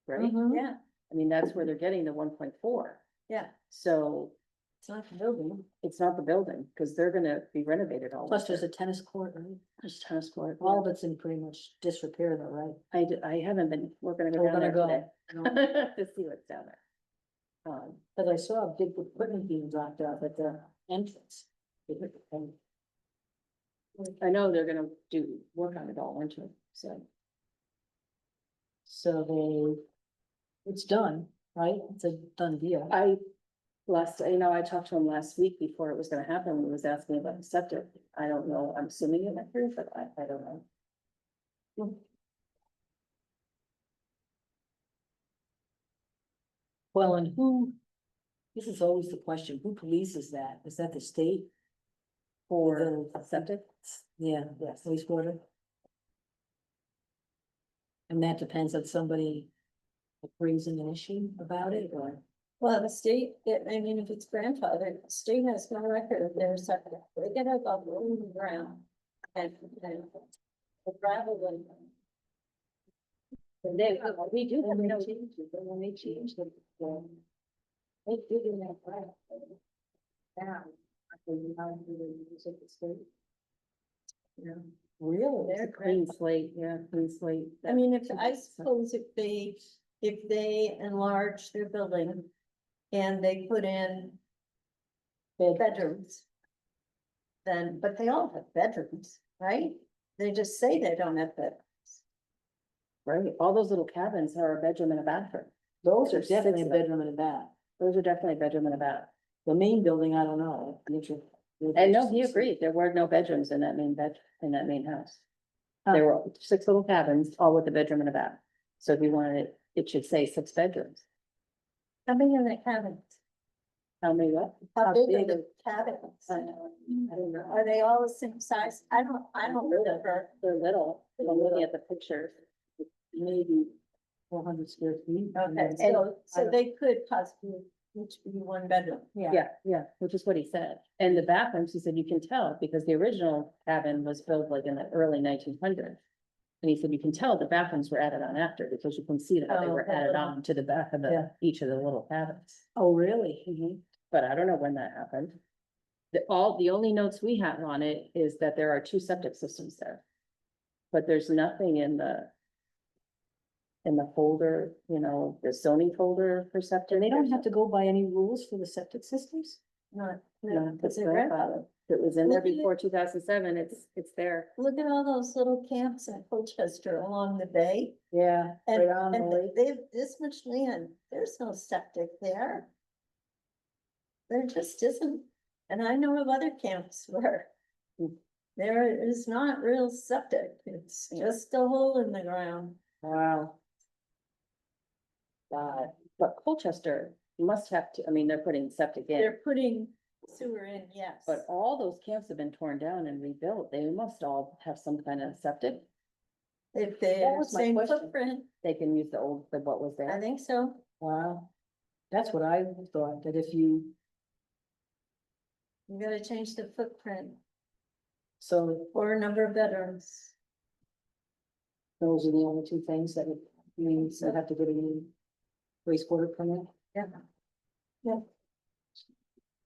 right? Mhm. Yeah, I mean, that's where they're getting the 1.4, yeah, so it's not the building. it's not the building, because they're gonna be renovated all. Plus, there's winter. a tennis court, right? There's tennis court. All of it's in pretty much disrepair though, right? I haven't been, we're gonna go We're down there gonna go. today. To see what's down there. Cause I saw a big equipment being dropped off at the entrance. And I know they're gonna do work on it all winter, so. so it's done, right? It's a done deal. I I talked to him last week before it was gonna happen, he was asking about the septic. I don't know, I'm assuming it went through, but I don't know. Well, and who, this is always the question, who polices that? Is that the state? Or the Septic? Yeah, Yes. wastewater. And that depends on somebody raising an issue about it, or, Well, the state, I mean, if it's grandfathered, the state has no record of their septic, they get a bubble in the ground. And the gravel and. We do have when no. they change it, then when they change the. They did in that grass. Now, I think you have to use it to state. Yeah, really? It's a clean slate, yeah, clean slate. I mean, I suppose if they enlarge their building and they put in bedrooms. Then, but they all have bedrooms, right? They just say they don't have bedrooms. Right, all those little cabins are a bedroom and a bathroom. Those are There's definitely a 6 of them. bedroom and a bath. Those are definitely a bedroom and a bath. The main building, I don't know. And no, he agreed, there were no bedrooms in that in that main house. There were 6 little cabins, all with a bedroom and a bath. So if you wanted it, it should say 6 bedrooms. How many in the cabins? How many what? How big are big the cabins? I don't know. Are they all the same size? I don't remember. They're little, I'm looking at the picture. Maybe 400 square feet. Okay, so they could possibly each be one bedroom. Yeah, which is what he said. And the bathrooms, he said, you can tell, because the original cabin was built like in the early 1900s. And he said, you can tell the bathrooms were added on after, because you can see that they Oh, were added on to the back of Yeah. each of the little cabins. Oh, really? But I don't know when that happened. The only notes we have on it is that there are 2 septic systems there. But there's nothing in the folder, the zoning folder for septic. And they don't have to go by any rules for the septic systems? Not, No, because that's they're grandfathered. It was in there Look at it. before 2007, it's there. Look at all those little camps in Colchester along the bay. Yeah. And, Right on the and lake. they have this much land, there's no septic there. There just isn't, and I know of other camps where. There is not real septic, it's just a hole in the ground. Wow. But Colchester must have to, I mean, they're putting septic in, They're putting sewer in, yes. but all those camps have been torn down and rebuilt. They must all have some kind of septic. If they That have the was my same question. footprint, They can use what was I there. think so. Wow. That's what I thought, that if you, You gotta change the footprint so or number of bedrooms. those are the only 2 things that means you have to get a new wastewater permit? Yeah.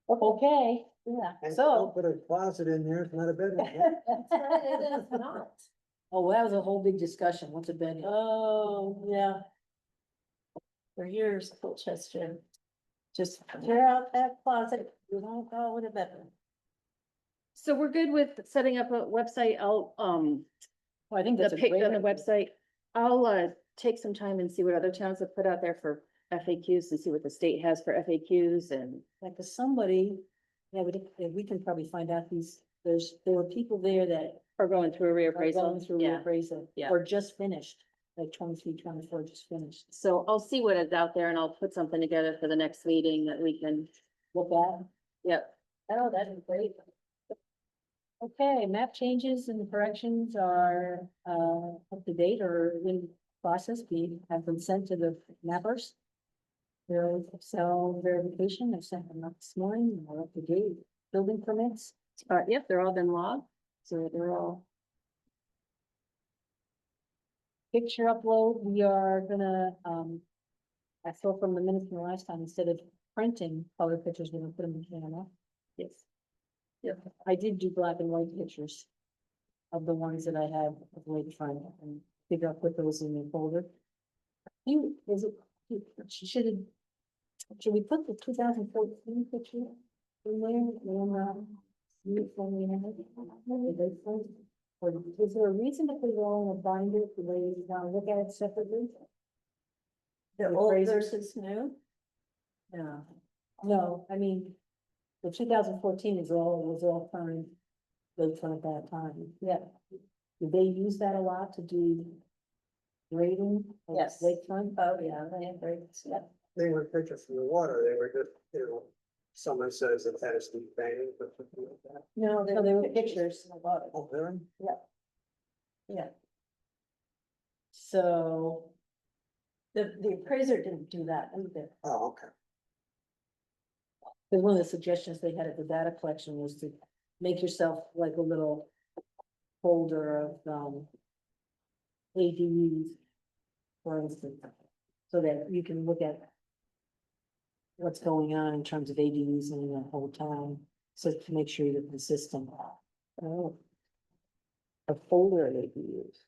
Okay, yeah, And so. don't put a closet in there, it's not a bedroom. That's right, it is not. Oh, that was a whole big discussion. What's a bed? Oh, yeah. For years, Colchester, just tear out that closet, you don't call it a bedroom. So we're good with setting up a website. I'll, Well, I think the that's a pic great on the idea. website. I'll, take some time and see what other towns have put out there for FAQs and see what the state has for FAQs and. Like, if somebody, yeah, we can probably find out there were people there that Or going through a are reappraisal. going through Yeah. reappraisal, Yeah. or just finished, like 23, 24 just finished. So I'll see what is out there and I'll put something together for the next meeting that we can, Look at, yep. oh, that'd be great. Okay, map changes and corrections are, up to date or in process, have been sent to the mappers. Their Excel verification, I sent them up this morning, they're up to date, building permits. Yep, they're all been logged, so they're all, Picture upload, we are gonna, I saw from the minutes from the last time, instead of printing color pictures, we're gonna put them in camera. yes. I did do black and white pictures of the ones that I have of way to find it and figure out, put those in the folder. Should we put the 2014 picture in there? Or is there a reason if we go in a binder the way you want to look at it separately? The The old appraisers? versus new. No. No, I mean, the 2014 was all current, lakefront at that time. Yeah, Did they use that a lot to do grading? of Yes. Lakefront? oh, yeah, they have rates, yeah. They were pictures from the water, they were just, someone says it has to be banged or something like that. No, No, they were pictures. About it, Oh, really? yeah. So, The appraiser didn't do that either. Oh, okay. because one of the suggestions they had at the data collection was to make yourself like a little folder of, ADUs, for instance, so that you can look at what's going on in terms of ADUs in the whole town, so to make sure you're consistent. Oh. A folder of ADUs.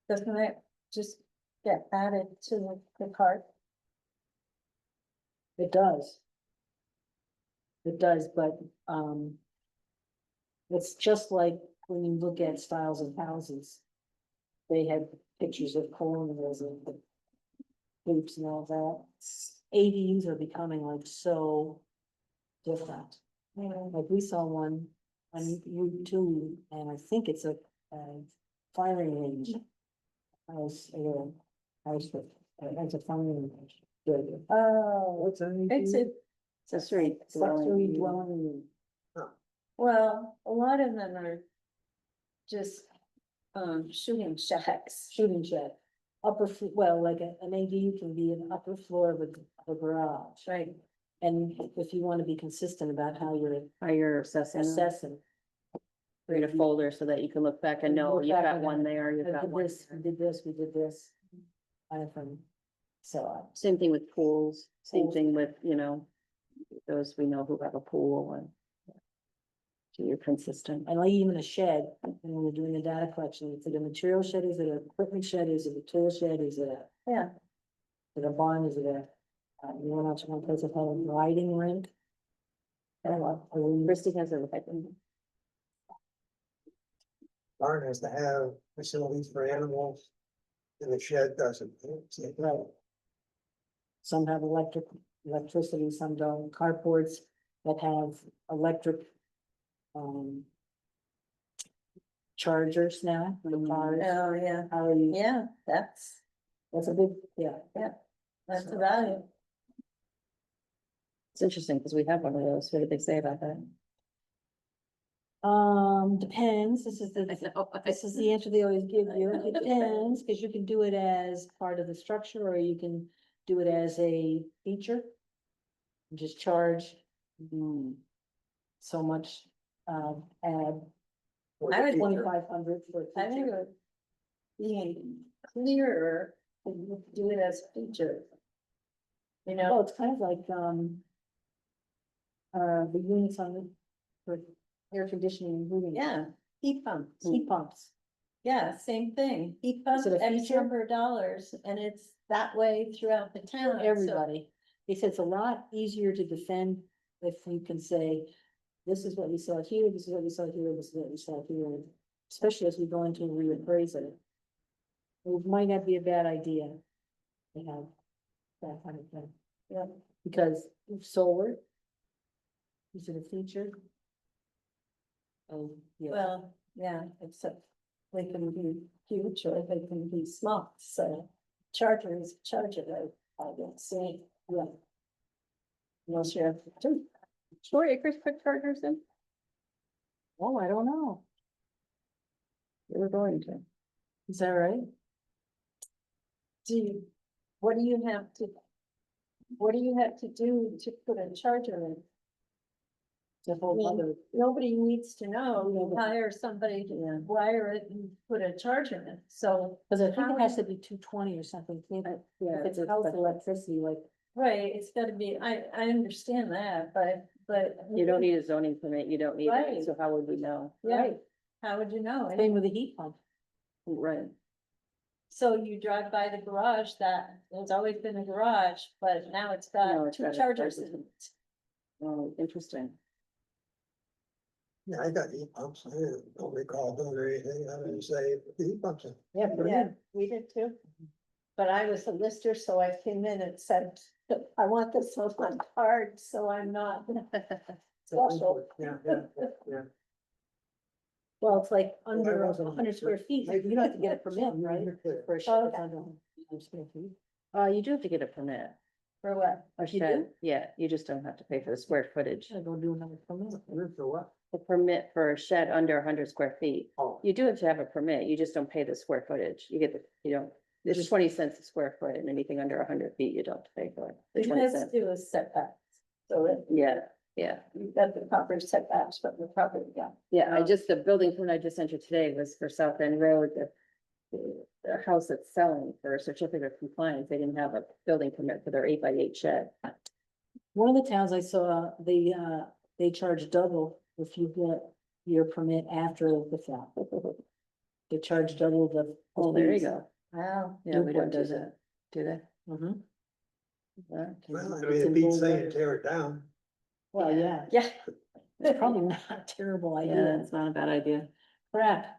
Doesn't it just get added to the cart? It does. It does, but, it's just like when you look at styles of houses. They had pictures of corners and the hoops and all that. ADUs are becoming like so different. Like we saw one on Route 2, and I think it's a firing range. House, as a firing range. Good. Oh, What's that? it's a, Accessory Accessory dwelling. dwelling unit. well, a lot of them are just, shooting shacks. Shooting shed. Well, like an ADU can be an upper floor of a garage. Right. And if you want to be consistent about how you're How you're assessing, them. assessing. create a folder so that you can look back and know Look you've back got and one there, you've I got did one. this, we did this, we did this. Kind of from, so, Same thing with pools, same Pools. thing with, those we know who have a pool and. So you're consistent. and like even a shed, when we're doing the data collection, is it a material shed, is it an equipment shed, is it a tool shed, is it Yeah, a barn, is it a, you went out to one place that had a riding rink? Christie has a, Barn has to have facilities for animals, and the shed doesn't. Right. Some have electricity, some don't, carports that have electric. Chargers now, for the cars, oh, yeah, how are you, yeah, that's a big, yeah. that's a value. it's interesting because we have one of those. What did they say about that? Depends, this is this is the answer they always give you, it depends, because you can do it as part of the structure, or you can do it as a feature. Just charge, so much, add I would- 2,500 for a I think it feature. would be clearer if you do it as a feature. You know, Well, it's kind of like, the units on the, for air conditioning and heating. yeah, heat pumps, Heat pumps. yeah, same thing, heat pump, it a X feature? number of dollars, and it's that way throughout the town. so- Everybody. He said it's a lot easier to defend if you can say, this is what we saw here, this is what we saw here, this is what we saw here. Especially as we go into reappraise it. It might not be a bad idea. To have that kind of thing. Yeah, because solar. Is it a feature? Oh, yeah. Well, yeah, except they can be huge or they can be small, so charger is a charger, I don't see, Yeah. unless you have two. 4 acres put chargers in? Oh, I don't know. They were going to. Is that right? What do you have to? What do you have to do to put a charger in? The whole mean, other, Nobody needs to know, Yeah, you but- hire somebody to wire it and put a charger in, so. because I think How it has to be 220 or something. If Yeah. it's house electricity, like, Right, it's gotta be, I understand that, but. You don't need a zoning permit, you don't need Right. it, so how would we know? Yeah, right, how would you know? same with the heat pump. Right. So you drive by the garage that, there's always been a garage, but now it's Now got it's two got a chargers charger. in it. Oh, interesting. Yeah, I got heat pumps, I don't recall doing anything, I didn't say heat pumps. Yeah, Yeah, we did too. but I was a lister, so I came in and said, I want this on my card, so I'm not. Special. Yeah, yeah. Well, it's like under That wasn't- 100 square feet, you don't have to get a permit, right? For a shed Oh, that's okay. under 100 square feet. You do have to get a permit, For what? a You shed, yeah, you just don't have to pay for the square footage. Should I go do another permit? For what? The permit for a shed under 100 square feet, Oh, you do have to have a permit, you just don't pay the square footage, you get the, you don't. It's Just- 20 cents a square foot, and anything under 100 feet, you don't have to pay for it. The It 20 has to cents. do with setbacks, so that Yeah, you've got the proper setbacks from the property, yeah. yeah, the building permit I just sent you today was for South End Road, the house that's selling for a certificate of compliance, they didn't have a building permit for their 8x8 shed. One of the towns I saw, they charge double if you get your permit after the fact. They charge double the. Oh, there you go. Wow. Yeah, we don't Newport do does that, do they? Mhm. Yeah. well, I It's mean, in it beats bold saying letters. tear it down. Well, yeah, Yeah, it's probably not a terrible yeah, idea. it's not a bad idea. Crap.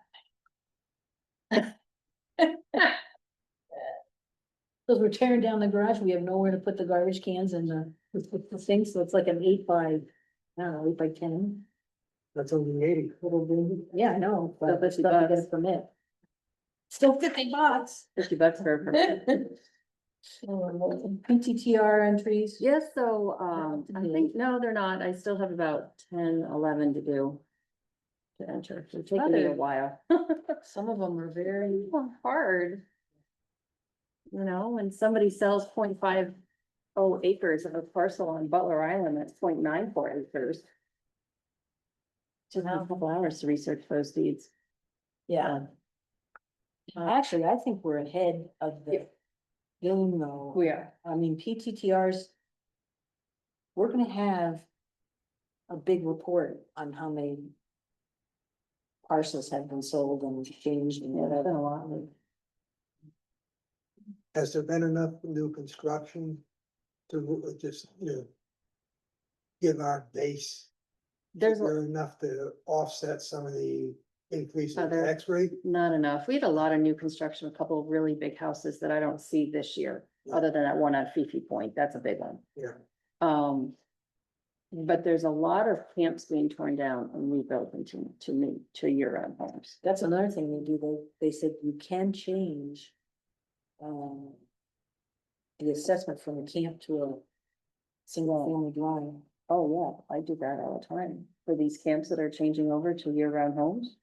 Cause we're tearing down the garage, we have nowhere to put the garbage cans and the thing, so it's like an 8 by, I don't know, 8 by 10. That's only 80. Little room. Yeah, I know, Still but 50 still have to get a bucks. permit. Still $50. $50 for a permit. PTTR entries. Yes, so, up to I date. think, no, they're not, I still have about 10, 11 to do. To enter, it's taking me a Other- while. Some of them are very, Hard. You know, when somebody sells 0.50 acres of a parcel on Butler Island, that's 0.94 acres. Took me a couple hours to research those deeds. yeah. Actually, I think we're ahead of Yeah. the game though. We are. I mean, PTTRs. We're gonna have a big report on how many parcels have been sold and changed and Yeah, there's been whatever. a lot of. Has there been enough new construction to just, give our base? There's Is there enough to offset some of the increase in Other- tax rate? not enough. We had a lot of new construction, a couple of really big houses that I don't see this year, other than that one on Fifi Point. That's a big one. Yeah. But there's a lot of camps being torn down and rebuilt to year-round homes. That's another thing they do, they said you can change. The assessment from a camp to a single family dwelling. Oh, yeah, I do that all the time. For these camps that are changing over to year-round homes,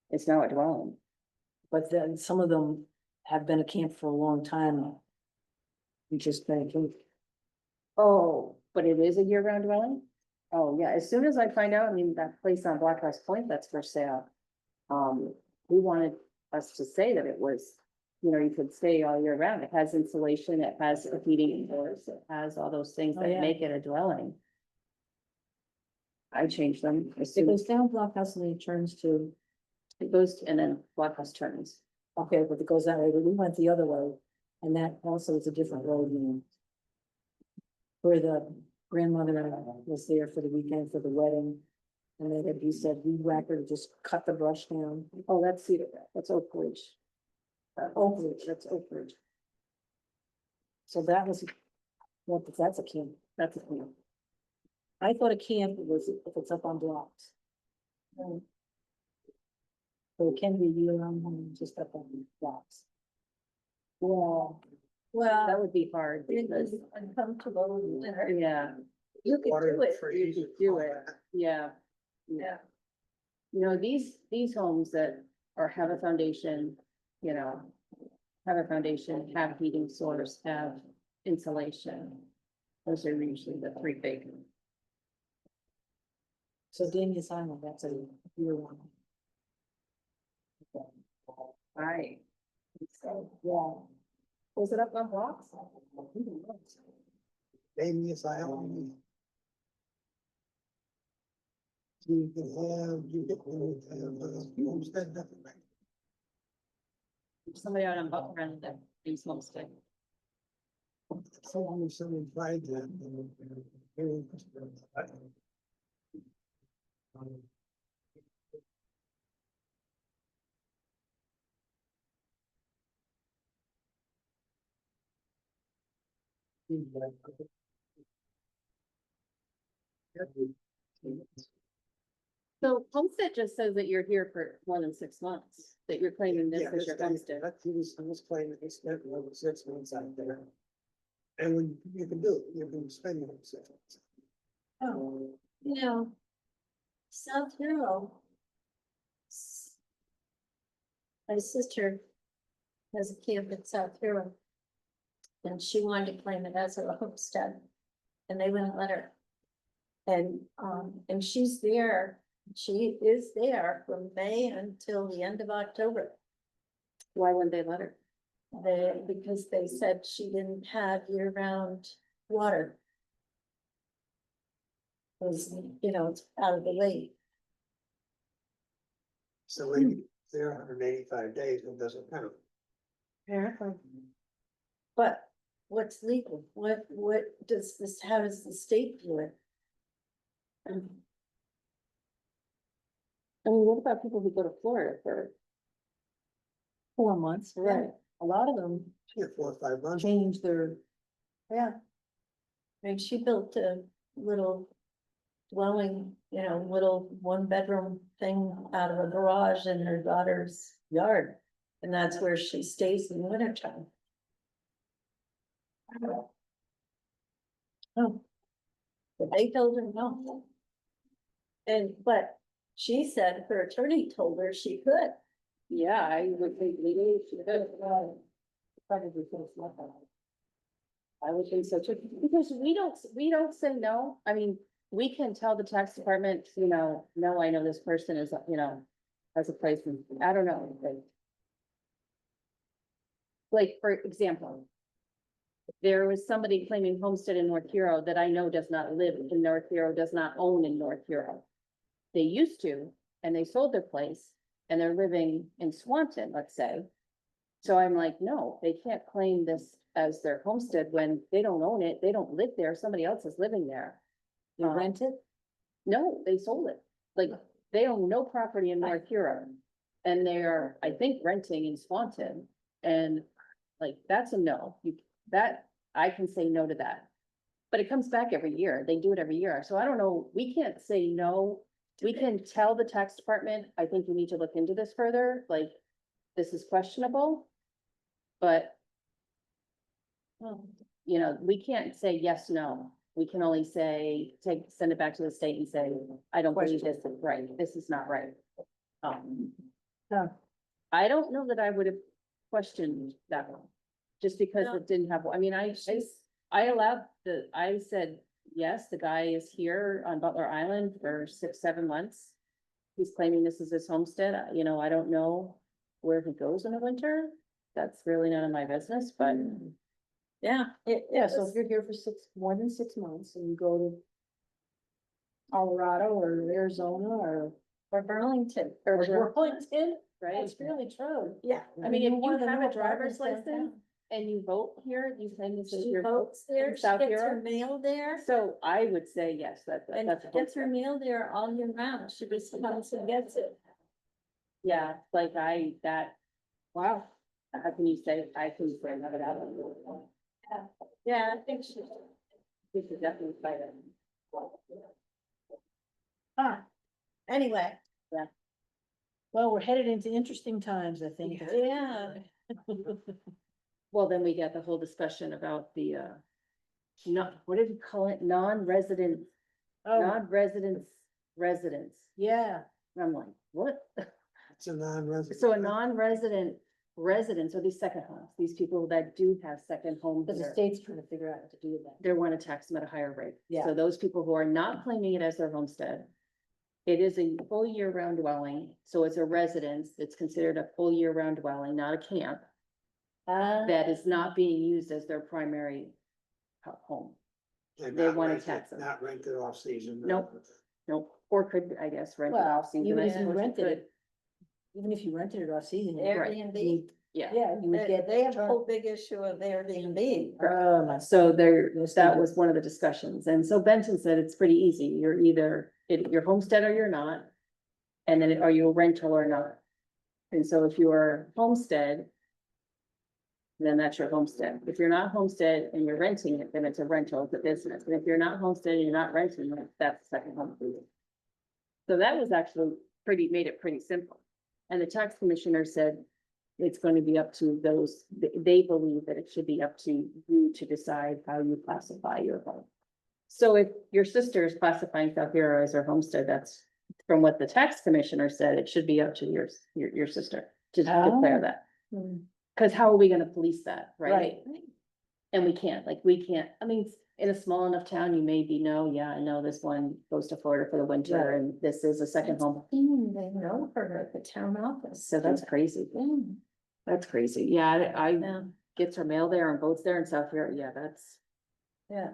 it's now a dwelling. But then some of them have been a camp for a long time. You just been a camp. Oh, but it is a year-round dwelling? Oh, yeah, as soon as I find out, I mean, that place on Black House Point, that's for sale. We wanted us to say that it was, you could stay all year round. It has insulation, it has a heating indoors, it has all those things Oh, that yeah. make it a dwelling. I changed them as It soon goes as down Blockhouse and then it turns to, it goes, and then Black House turns. okay, but it goes that way, but we went the other way. And that also is a different road, where the grandmother was there for the weekend for the wedding. And then he said, we whacker, just cut the brush down. Oh, that's Cedar, that's Oak Ridge. Oak Ridge, that's Oak Ridge. So that was, what, that's a camp, That's a camp. I thought a camp was if it's up on blocks. So it can be year-round home, just up on blocks. Well, Well, that would be hard it because, is uncomfortable in the winter. yeah, You could Water do it. freeze you could do and it. all that. Yeah. Yeah. These homes that have a foundation, have a foundation, have heating source, have insulation. Those are usually the three big. So Daniels Island, that's a year-round. Right. So, yeah. Was it up on blocks? Damius Island. You can have, homestead, nothing, right? Somebody out on Buckland that these homestead. Someone tried that. So homestead just says that you're here for more than 6 months, that you're claiming this as your homestead. He was claiming he spent more than 6 months out there. And when you can do it, you can spend more than 6 months. Oh, you know, South Hero. My sister has a camp in South Hero. And she wanted to claim it as her homestead, and they wouldn't let her. And she's there, she is there from May until the end of October. Why wouldn't they let her? Because they said she didn't have year-round water. It was, you know, it's out of the lake. So when they're 185 days, it doesn't count. Apparently. But what's legal? What does this, how does the state do it? I mean, what about people who go to Florida for? 4 months, Right. a lot of them Yeah, 4 or 5 months. change their, Yeah. I mean, she built a little dwelling, you know, little 1-bedroom thing out of a garage in her daughter's yard. And that's where she stays in the winter time. Oh. But they told her no. But she said her attorney told her she could. Yeah, I would think legally she could. probably feels like that. I would think so too, because we don't say no. I mean, we can tell the tax department, you know, no, I know this person is, you know, has a place in, I don't know. Like, for example, there was somebody claiming homestead in North Hero that I know does not live in North Hero, does not own in North Hero. They used to, and they sold their place, and they're living in Swanton, let's say. So I'm like, no, they can't claim this as their homestead when they don't own it, they don't live there, somebody else is living there. You rent it? No, they sold it, like, they own no property in North Huron. And they are, I think, renting in Swanton, and like, that's a no, that, I can say no to that. But it comes back every year, they do it every year, so I don't know, we can't say no. We can tell the tax department, I think you need to look into this further, like, this is questionable. But, you know, we can't say yes, no. We can only say, send it back to the state and say, I don't believe this is right, this is not right. No. I don't know that I would have questioned that one, just because No. it didn't have, I mean, I said, yes, the guy is here on Butler Island for 6-7 months. He's claiming this is his homestead, you know, I don't know where he goes in the winter. That's really none of my business, but Yeah, Yeah, so if you're here for more than 6 months and you go to Colorado or Arizona or Burlington. Burlington, right? it's really true. Yeah. I mean, if one you of the have a newer driver's apartments downtown. license and you vote here, you claim this is She your. votes there, she South gets Hero? her mail there, So I would say yes, and that's. gets her mail there all year round, she just comes and gets it. Yeah, like wow, how can you say, I can say another that. Yeah, I think she. We should definitely fight it. Anyway, Well, we're headed into interesting times, I think. yeah, Well, then we get the whole discussion about the, what did you call it, non-resident, Oh, non-residents, residents. yeah, And I'm like, what? It's a non-resident. So a non-resident residents are these second homes, these people that do have second homes. because the state's trying to figure out what to do with that. They want to tax them at a higher rate. Yeah. So those people who are not claiming it as their homestead. It is a full year-round dwelling, so it's a residence, it's considered a full year-round dwelling, not a camp, that is not being used as their primary home. And they not wanna rented- tax them. Not rented off season. Nope. Nope, or could, I guess, rent it Well, off season. even I if you suppose rented could. it, even if you rented it off season. you- Airbnb, Yeah, Yeah, you would get. they have a whole big issue of Airbnb. Oh, my. so there, Yes, that they was do. one of the discussions, and so Benton said it's pretty easy, you're either, you're homestead or you're not. And then are you a rental or not? And so if you are homestead, then that's your homestead. If you're not homestead and you're renting it, then it's a rental, it's a business. And if you're not homestead and you're not renting it, that's a second home for you. So that was actually made it pretty simple. And the tax commissioner said it's going to be up to those, they believe that it should be up to you to decide how you classify your home. So if your sister is classifying South Hero as her homestead, that's from what the tax commissioner said, it should be up to your sister to declare Oh. that. Hmm. Cause how are we gonna police that, right? Right. And we can't, I mean, in a small enough town, you may be, yeah, I know this one goes to Florida for the winter Right. and this is a second home. They know her at the town office. So that's crazy. That's crazy. Yeah, I Yeah, gets her mail there and votes there in South Florida. Yeah, that's, yeah.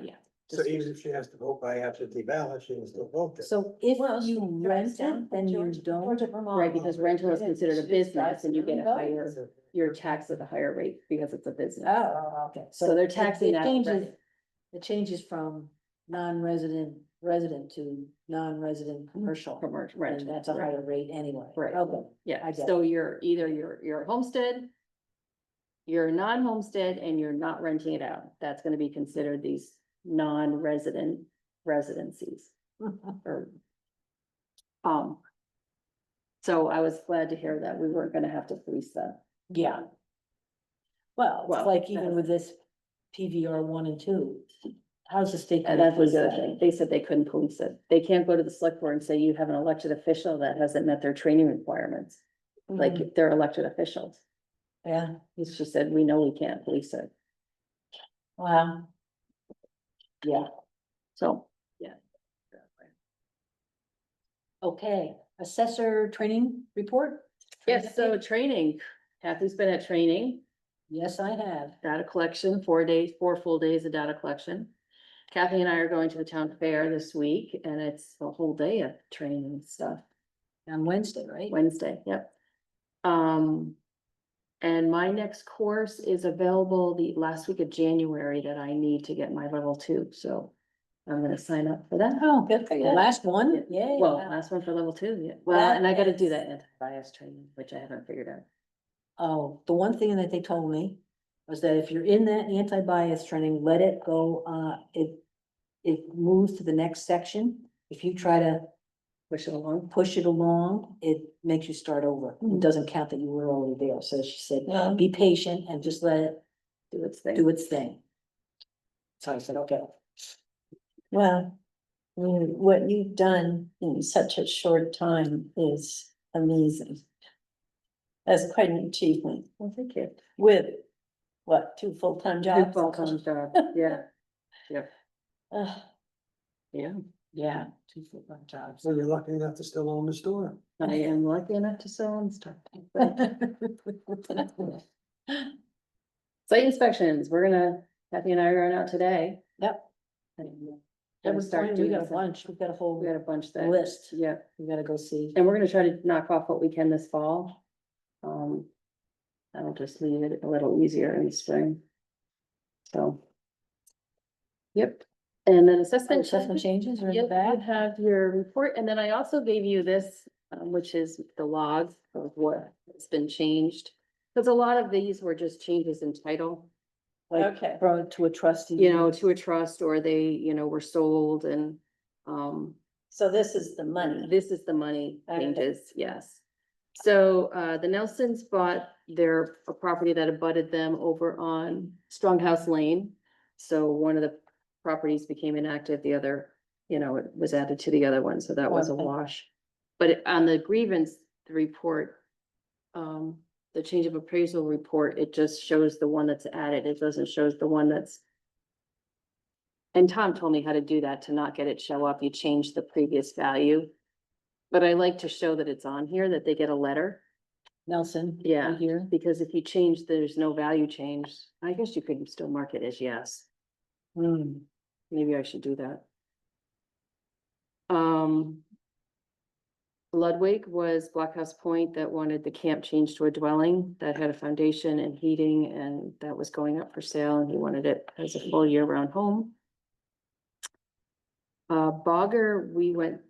yeah. So even if she has to vote by absentee ballot, she can still vote there. So if Well, she you drives rent down it, from then you Georgia- don't. Georgia, Vermont. Right, because rental is considered a She business drives and you get a and higher, votes. you're taxed at a higher rate because it's a business. Oh, okay. So they're it- taxing it that changes- already. It changes from non-resident, resident to non-resident commercial. Commercial, And right, that's a right. higher rate anyway. Right. Okay. Yeah, I get so you're either you're homestead. You're non-homestead and you're not renting it out. That's gonna be considered these non-resident residencies or. So I was glad to hear that we weren't gonna have to police that. Yeah. Well, Well, it's like even that's- with this PVR 1 and 2, how's the state? And gonna that was the police other thing. They said they couldn't police it. They can't go to the select board and say you have an elected official that hasn't met their training requirements. Mhm. Like they're elected officials. Yeah, It's just said, we know we can't police it. wow. Yeah, So, yeah. okay, assessor training report? Yes, so training. Kathy's been at training. Yes, I have. Data collection, 4 full days of data collection. Kathy and I are going to the town fair this week and it's a whole day of training and stuff. On Wednesday, right? Wednesday, yep. And my next course is available the last week of January that I need to get my level 2, so I'm gonna sign up for that. Oh, good for you. Yeah. Last one, yay. Well, last one for level 2, yeah. Well, That and I gotta do is- that anti-bias training, which I haven't figured out. Oh, the one thing that they told me was that if you're in that anti-bias training, let it go, it moves to the next section. If you try to Push it along. push it along, it makes you start over. It doesn't count that you were already there. So she said, Yeah. be patient and just let it Do its thing. do its thing. So I said, okay. Well, what you've done in such a short time is amazing. That's quite an achievement Well, thank you. with, what, 2 full-time Good jobs? full-time job, yeah, Ugh, yeah. Yeah, 2 full-time jobs. So you're lucky enough to still own the store. I am lucky enough to sell and stuff. Site inspections, Kathy and I are going out today. Yep. And Every we'll start point, we doing got a some- bunch, we've got a whole We got a bunch that. list. Yeah, We gotta go see. and we're gonna try to knock off what we can this fall. That'll just leave it a little easier in the spring. So. Yep, and then assessment. Assessment changes are in the Yep, you back. have your report, and then I also gave you this, which is the log of what has been changed. Cause a lot of these were just changes in title, Like, Okay. throw it to a trustee. to a trust, or they, were sold and, So this is the money. this is the money Okay. changes, yes. So, the Nelsons bought a property that abutted them over on Stronghouse Lane. So one of the properties became inactive, the other, it was added to the other one, so that was a Okay. wash. But on the grievance, the report, the change of appraisal report, it just shows the one that's added, it doesn't show the one that's. And Tom told me how to do that to not get it show up, you change the previous value. But I like to show that it's on here, that they get a letter, Nelson. Yeah. right Here. because if you change, there's no value change, I guess you could still mark it as yes. Hmm. Maybe I should do that. Ludwig was Blockhouse Point that wanted the camp changed to a dwelling that had a foundation and heating, and that was going up for sale, and he wanted it as a full year-round home. Bogger, we went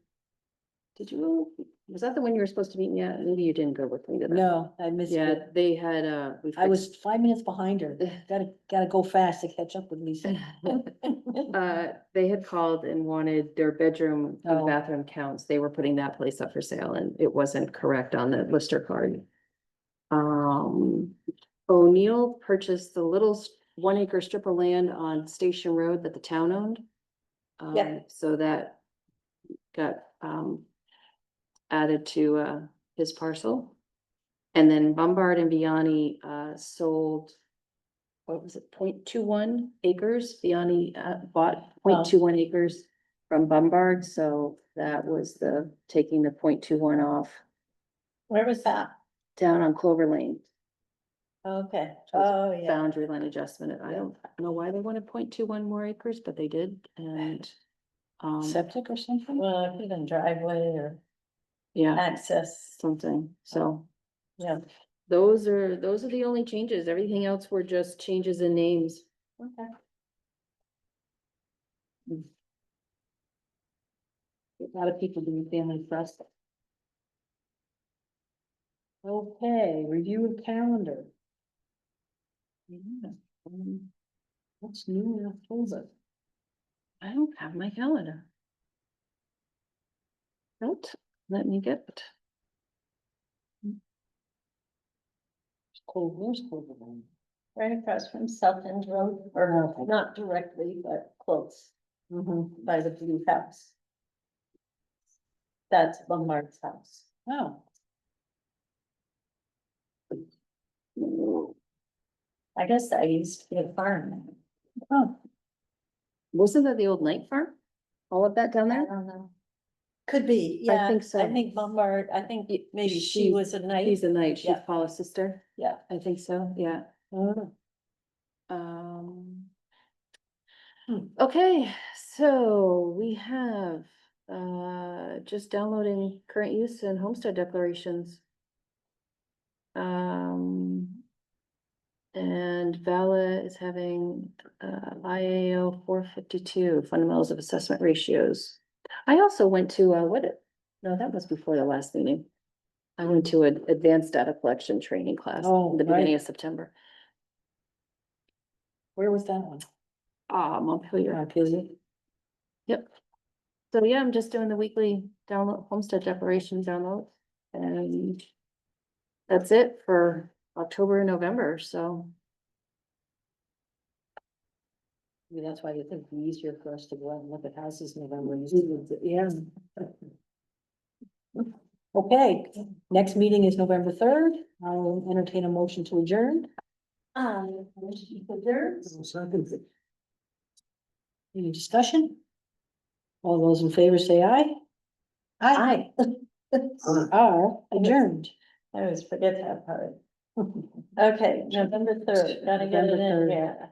did you, was that the one you were supposed to meet me at? Maybe you didn't go with me to that. No, I missed Yeah, it. they had, we I was 5 minutes behind her. Gotta go fast to catch up with Lisa. They had called and wanted their bedroom and Oh. bathroom counts. They were putting that place up for sale and it wasn't correct on the lister card. O'Neill purchased the little 1 acre strip of land on Station Road that the town owned. Yeah. So that got, added to, his parcel. And then Bombard and Vianney, sold, what was it, 0.21 acres? Vianney, bought Wow. 0.21 acres from Bombard, so that was the, taking the 0.21 off Where was that? down on Clover Lane. Okay, So it's oh, yeah. Boundary line adjustment. I don't know why they wanted 0.21 more acres, but they did, and, Septic or something? Well, it could have been driveway or yeah, access, something, so. yeah. Those are the only changes. Everything else were just changes in names. Okay. A lot of people doing family trust. Okay, review of calendar. Yeah, what's new in October? I don't have my calendar. Nope, let me get it. Cold, where's Clover? Right across from South End Road, or Okay. not directly, but close, Mm-hmm. by the blue house. That's Lombard's house. Oh, I guess I used to be a farm. oh, Wasn't that the old night farm? All of that down I there? don't know. Could be, I yeah. think so. I think Lombard, I think maybe she She- was a knight. She's a knight, she's Yeah. Paula's sister. Yeah. I think so, yeah. oh. Um. Hmm. Okay, so we have, just downloading current use and homestead declarations. And Vala is having, IAO 452, fundamentals of assessment ratios. I also went to, no, that was before the last meeting. I went to an advanced data collection training class Oh, in the beginning right. of September. Where was that one? Montpelier. Montpelier. Yep. So yeah, I'm just doing the weekly download, homestead declaration download, and that's it for October and November, so. Maybe that's why you think it'd be easier for us to go out and look at houses in November. Yeah. Okay, next meeting is November 3rd. I will entertain a motion to adjourn. Any discussion? All those in favor say aye. Aye. Are adjourned. I always forget that part. Okay, November 3rd, gotta get it November in 3rd. here.